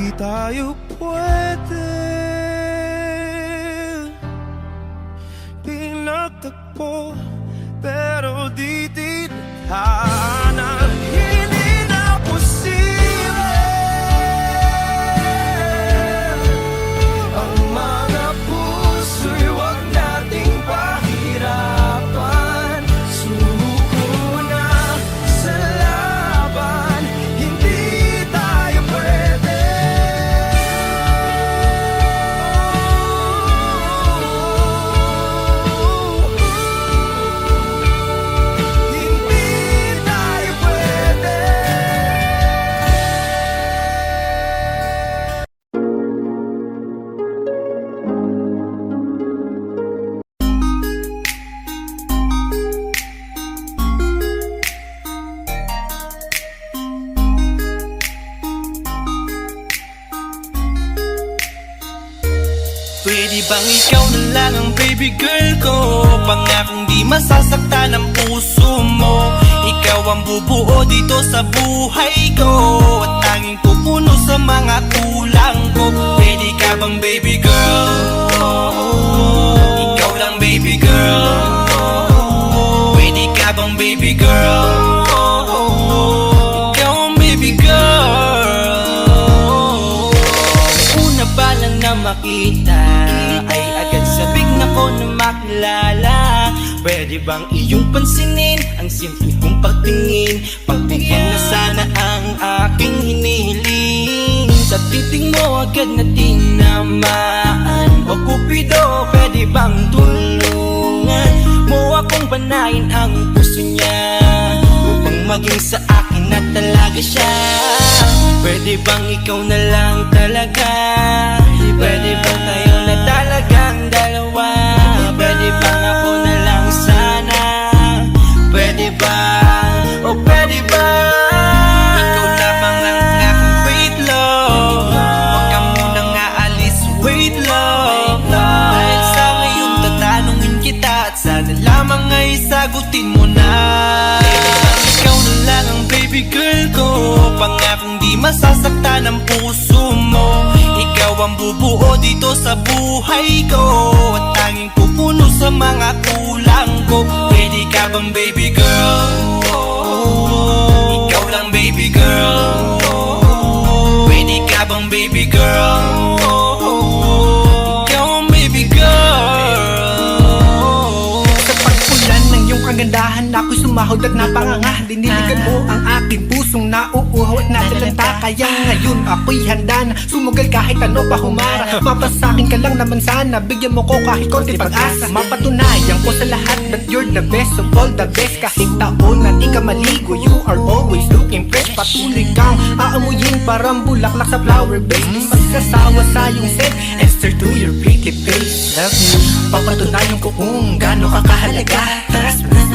di tayo pwede pinagtagpo, pero di tinadhana. Hindi na posible ang mga puso'y wag nating pahirapan. Sumuko na sa laban, hindi tayo pwede. Hindi tayo pwede. Pwede bang ikaw na lang ang baby girl ko? Pangakong di masasaktan ang puso mo. Ikaw ang bubuo dito sa buhay ko, at tanging pupuno sa mga kulang ko. Pwede ka bang baby girl? Ikaw lang baby girl. Pwede ka bang baby girl? Ikaw ang baby girl. Una pa lang na makita ay agad sabik na ko na makilala. Pwede bang iyong pansinin ang simple kong pagtingin? Pagbigyan na sana ang aking hinihiling. Sa titing mo agad na tinamaan. O Cupido, pwede bang tulungan mo akong panayin ang puso niya, upang maging sa akin na talaga siya? Pwede bang ikaw na lang talaga? Pwede bang tayo na talagang dalawa? Pwede bang ako na lang sana? Pwede ba? O pwede ba? Ikaw lamang ang aking wait love. Huwag ka munang aalis, wait love. Dahil sa ngayon tatanungin kita, at sana lamang ay sagutin mo na. Pwede bang ikaw na lang ang baby girl ko? Pangakong di masasaktan ang puso mo. Ikaw ang bubuo dito sa buhay ko, at tanging pupuno sa mga kulang ko. Pwede ka bang baby girl? Ikaw lang baby girl. Pwede ka bang baby girl? Ikaw ang baby girl. Sa pagpulan ng iyong kagandahan, ako'y sumahod at napanganga. Diniligan mo ang aking pusong nauuhaw at nalalanta. Kaya ngayon ako'y handa na sumugal kahit ano pa humara. Mapasakin ka lang naman sana, bigyan mo ko kahit konti pag-asa. Mapatunayan ko sa lahat that you're the best of all the best. Kahit taon na di ka maligo, you are always looking fresh. Patuloy kang aamuyin parang bulaklak sa flower base. Di magsasawa sa iyong scent, answer to your pretty face. Love you, papatunayan ko kung gaano ka kahalaga.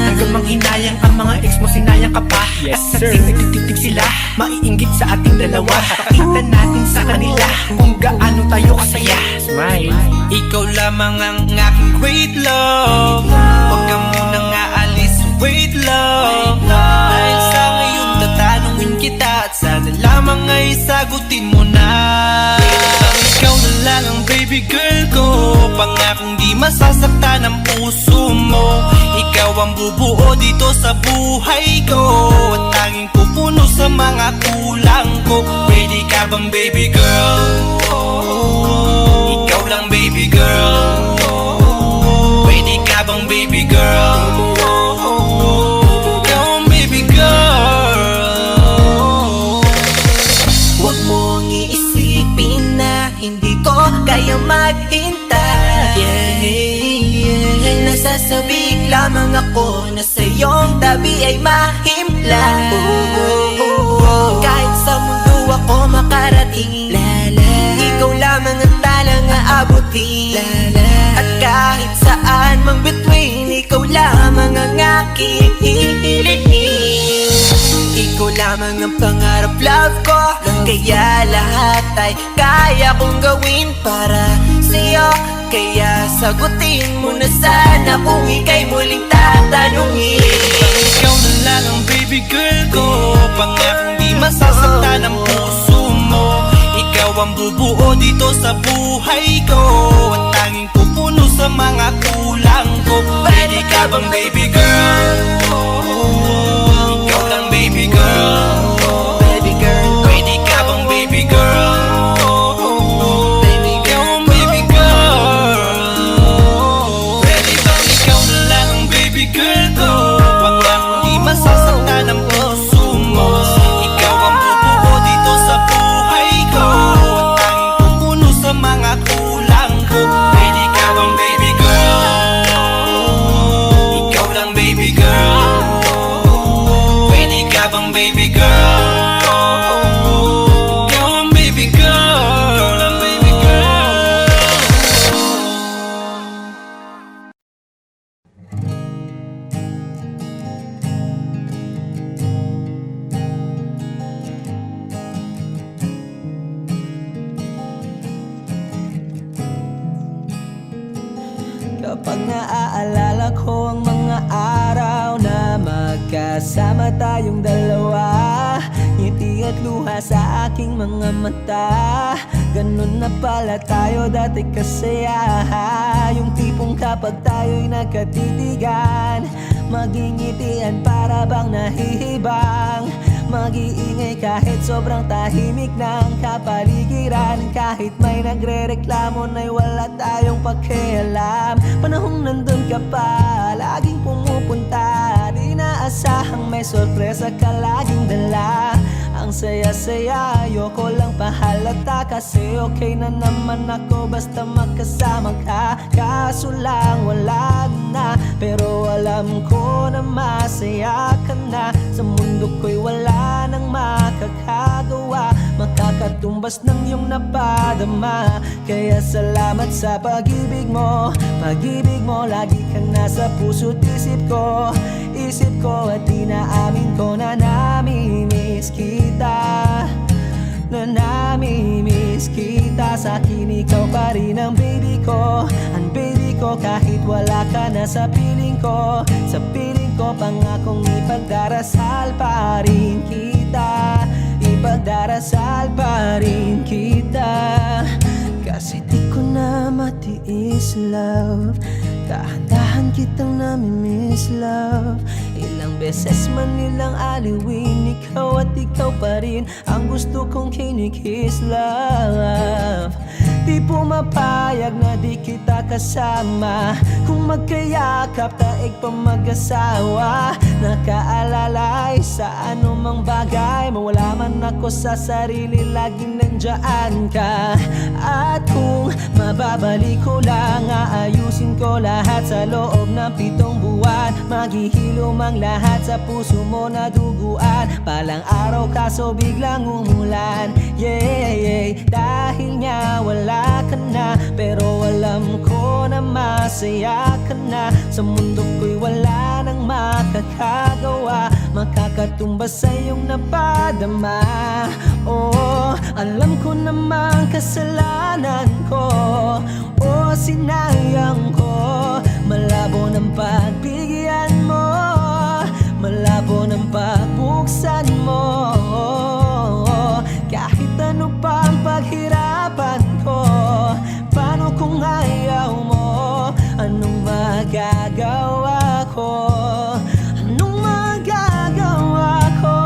Hanggang manghinayang ang mga ex mo, sinayang ka pa. At sa tingtig sila, maiinggit sa ating dalawa. Pakita natin sa kanila kung gaano tayo kasaya. Smile. Ikaw lamang ang aking great love. Huwag ka munang aalis, wait love. Dahil sa ngayon tatanungin kita, at sana lamang ay sagutin mo na. Pwede bang ikaw na lang ang baby girl ko? Pangakong di masasaktan ang puso mo. Ikaw ang bubuo dito sa buhay ko, at tanging pupuno sa mga kulang ko. Pwede ka bang baby girl? Ikaw lang baby girl. Pwede ka bang baby girl? Ikaw ang baby girl. Huwag mong iisipin na hindi ko kaya maghintay. Nasasabik lamang ako na sa iyong tabi ay mahimpla. Kahit sa mundo ako makarating, ikaw lamang ang talang aabutin. At kahit saan mang between, ikaw lamang ang aking hihilihin. Ikaw lamang ang pangarap, love ko. Kaya lahat ay kaya kong gawin para sa'yo. Kaya sagutin mo na sana kung ika'y muling tatanungin. Ikaw na lang ang baby girl ko. Pangakong di masasaktan ang puso mo. Ikaw ang bubuo dito sa buhay ko, at tanging pupuno sa mga kulang ko. Pwede ka bang baby girl? Ikaw lang baby girl. Baby girl, pwede ka bang baby girl? Baby girl, baby girl. Pwede bang ikaw na lang ang baby girl ko? Pangakong di masasaktan ang puso mo. Ikaw ang bubuo dito sa buhay ko, at tanging pupuno sa mga kulang ko. Pwede ka bang baby girl? Ikaw lang baby girl. Pwede ka bang baby girl? Ikaw ang baby girl, ang baby girl. Kapag naaalala ko ang mga araw na magkasama tayong dalawa, ngiti at luha sa aking mga mata. Ganun na pala tayo dati kasaya. Yung tipong kapag tayo'y nagkatitigan, magingitian para bang nahihibang. Mag-iingay kahit sobrang tahimik ng kapaligiran. Kahit may nagre-reklamo na'y wala tayong pakialam. Panahong nandun ka pa, laging pumupunta. Di naasahang may sorpresa ka laging dala. Ang saya-saya, ayoko lang pahalata. Kasi okay na naman ako basta magkasama ka. Kaso lang wala na, pero alam ko na masaya ka na. Sa mundo ko'y wala nang makakagawa, makakatumbas ng iyong napadama. Kaya salamat sa pag-ibig mo. Pag-ibig mo, lagi kang nasa puso't isip ko. Isip ko at inaamin ko na namimiss kita. Na namimiss kita. Sa'kin ikaw pa rin ang baby ko. Ang baby ko kahit wala ka na sa piling ko. Sa piling ko pangakong ipagdarasal pa rin kita. Ipagdarasal pa rin kita. Kasi di ko na matiis love. Dahan-dahan kitang namimiss love. Ilang beses man nilang aliwin, ikaw at ikaw pa rin ang gusto kong kinikiss love. Di pumapayag na di kita kasama. Kung magkayakap taig pa mag-asawa. Nakaalalay sa anumang bagay. Mawala man ako sa sarili, laging nandyan ka. At kung mababalik ko lang, aayusin ko lahat sa loob ng 7 buwan. Maghihilom ang lahat sa puso mo na duguan. Palang araw kaso biglang umulan. Yeah, yeah. Dahil nga wala ka na, pero alam ko na masaya ka na. Sa mundo ko'y wala nang makakagawa, makakatumbas sa iyong napadama. Oh, alam ko namang kasalanan ko. Oh, sinayang ko. Malabo ng pagbigyan mo, malabo ng pagbuksan mo. Kahit ano pa ang paghirapan ko, paano kung ayaw mo? Anong magagawa ko? Anong magagawa ko?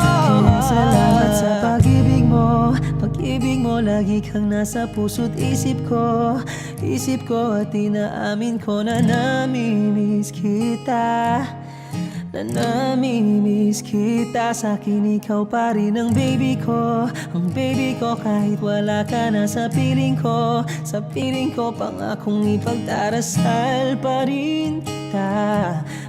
Kaya salamat sa pag-ibig mo. Pag-ibig mo, lagi kang nasa puso't isip ko. Isip ko at inaamin ko na namimiss kita. Na namimiss kita. Sa'kin ikaw pa rin ang baby ko. Ang baby ko kahit wala ka na sa piling ko. Sa piling ko pangakong ipagdarasal pa rin kita.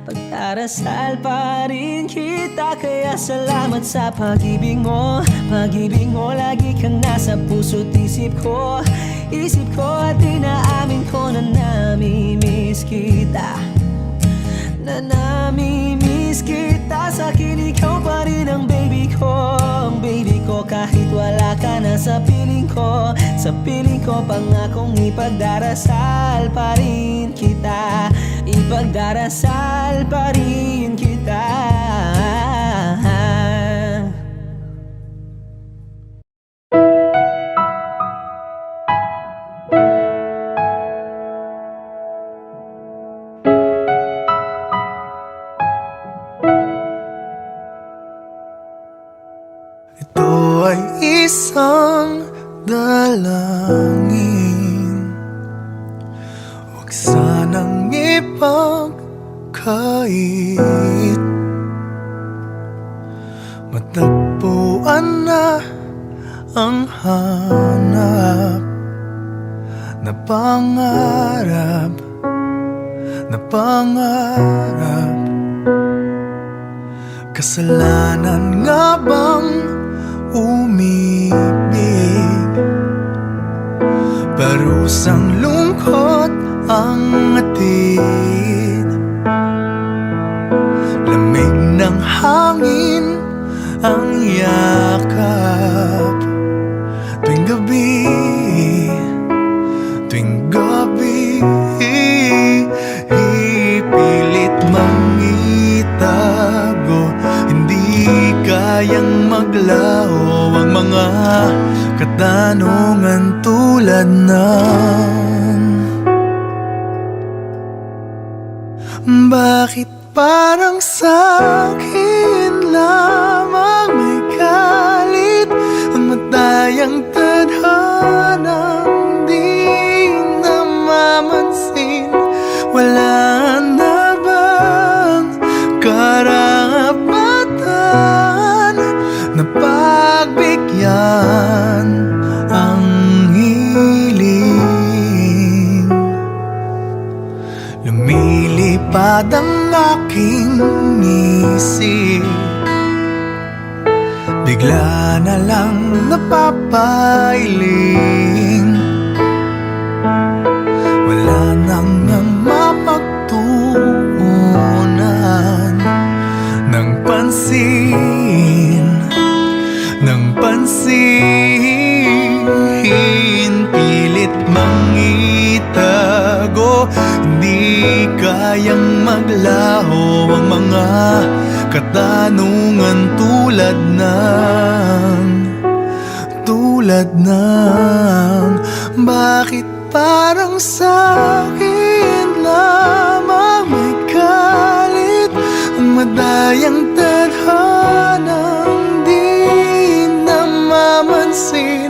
Pagdarasal pa rin kita. Kaya salamat sa pag-ibig mo. Pag-ibig mo, lagi kang nasa puso't isip ko. Isip ko at inaamin ko na namimiss kita. Na namimiss kita. Sa'kin ikaw pa rin ang baby ko. Ang baby ko kahit wala ka na sa piling ko. Sa piling ko pangakong ipagdarasal pa rin kita. Ipagdarasal pa rin kita. dalangin, huwag sanang ipagkait. Matagpuan na ang hanap na pangarap, na pangarap. Kasalanan nga bang umibig? Parusang lungkot ang atid, lamig ng hangin ang yakap. Tuwing gabi, tuwing gabi, ipilit mang itago, hindi kayang maglaho ang mga katanungan tulad ng bakit parang sa'kin lamang may galit ang matayang tadhanang di namamansin? Wala na bang karapatan na pagbigyan ang hiling? Lumilipad ang aking isip, bigla na lang napapailing. Wala nang mapagtuunan ng pansin, ng pansin. Pilit mang itago, hindi kayang maglaho ang mga katanungan tulad ng bakit parang sa'kin lamang may galit ang madayang tadhanang di namamansin?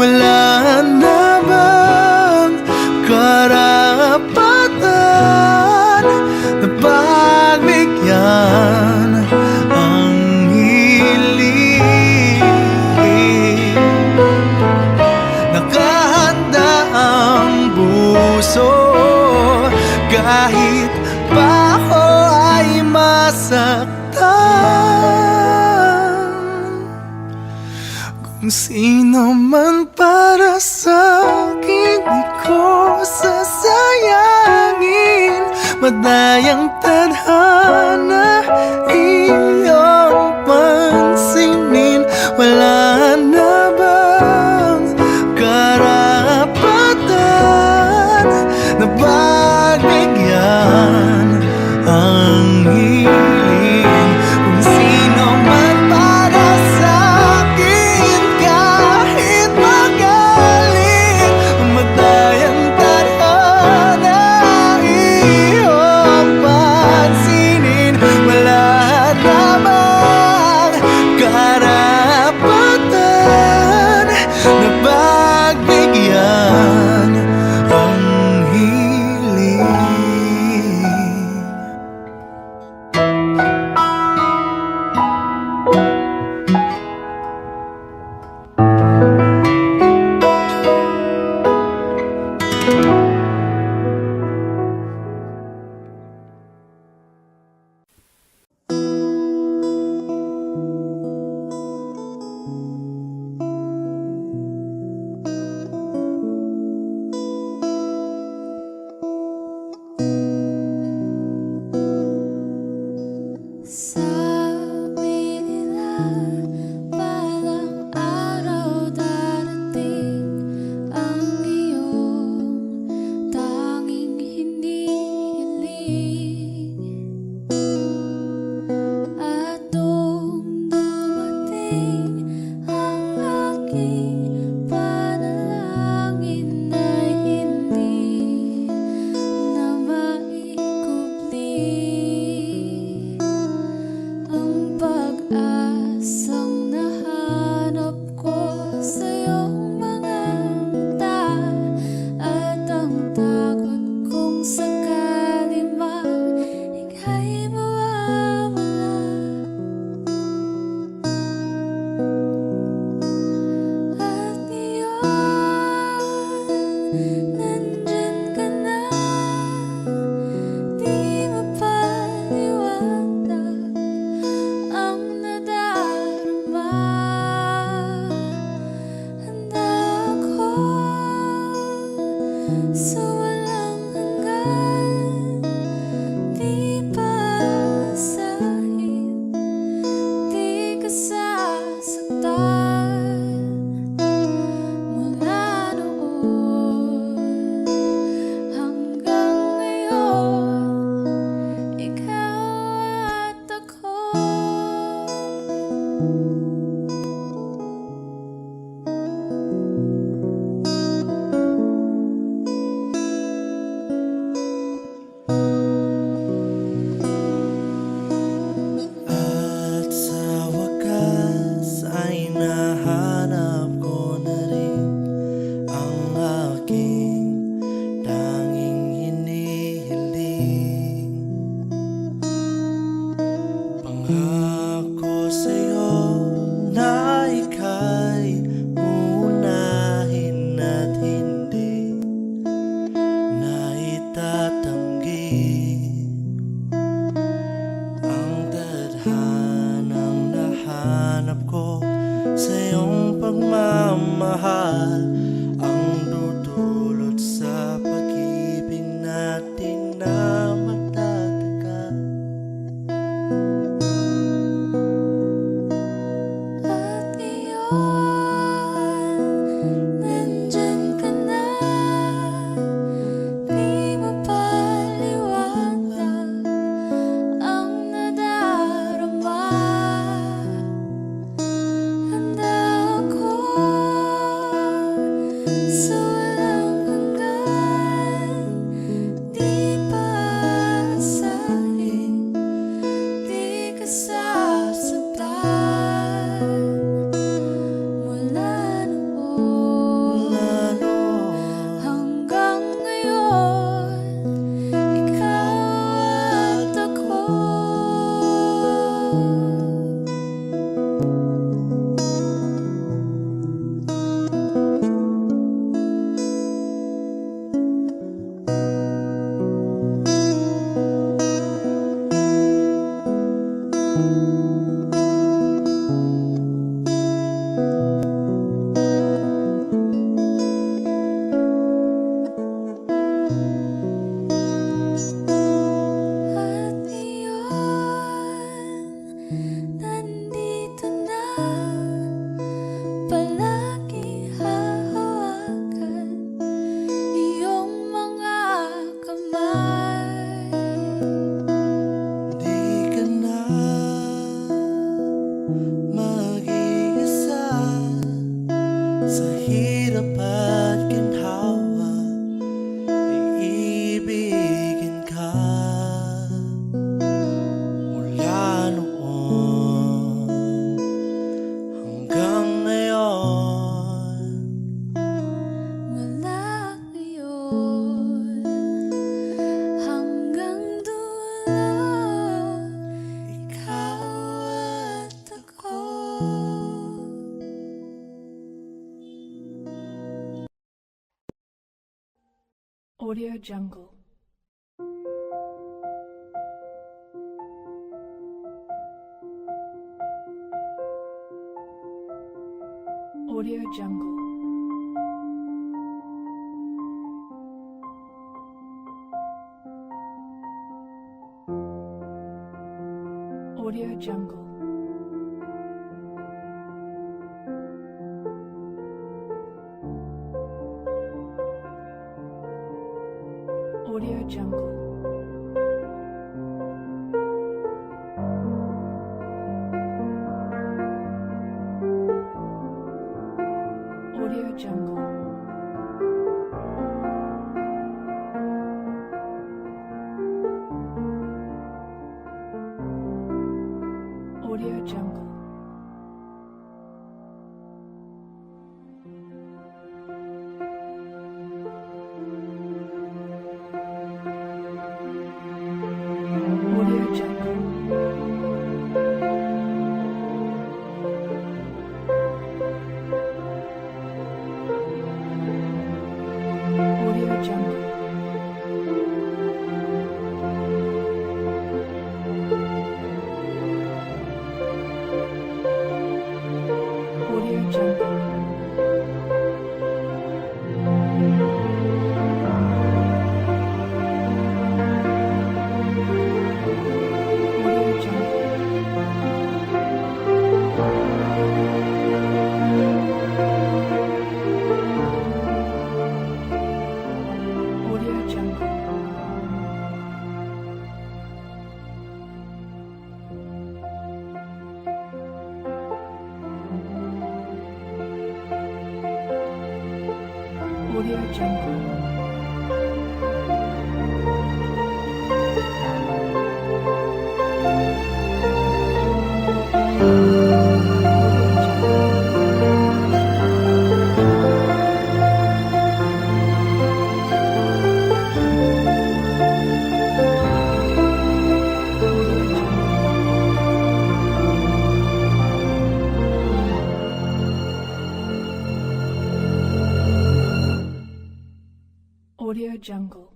Wala na bang karapatan na pagbigyan ang hiling? Nakahanda ang puso kahit pa ako ay masaktan. Kung sino man para sa'kin, di ko sasayangin. Madayang tadhana iyong pansinin. Wala na bang karapatan na pagbigyan ang hiling? Kung sino man para sa'kin, kahit Audio Jungle. Audio Jungle. Audio Jungle. Audio Jungle. Audio Jungle. Audio Jungle. Audio Jungle. Audio Jungle. Audio Jungle. Audio Jungle. Audio Jungle. Audio Jungle. Audio Jungle.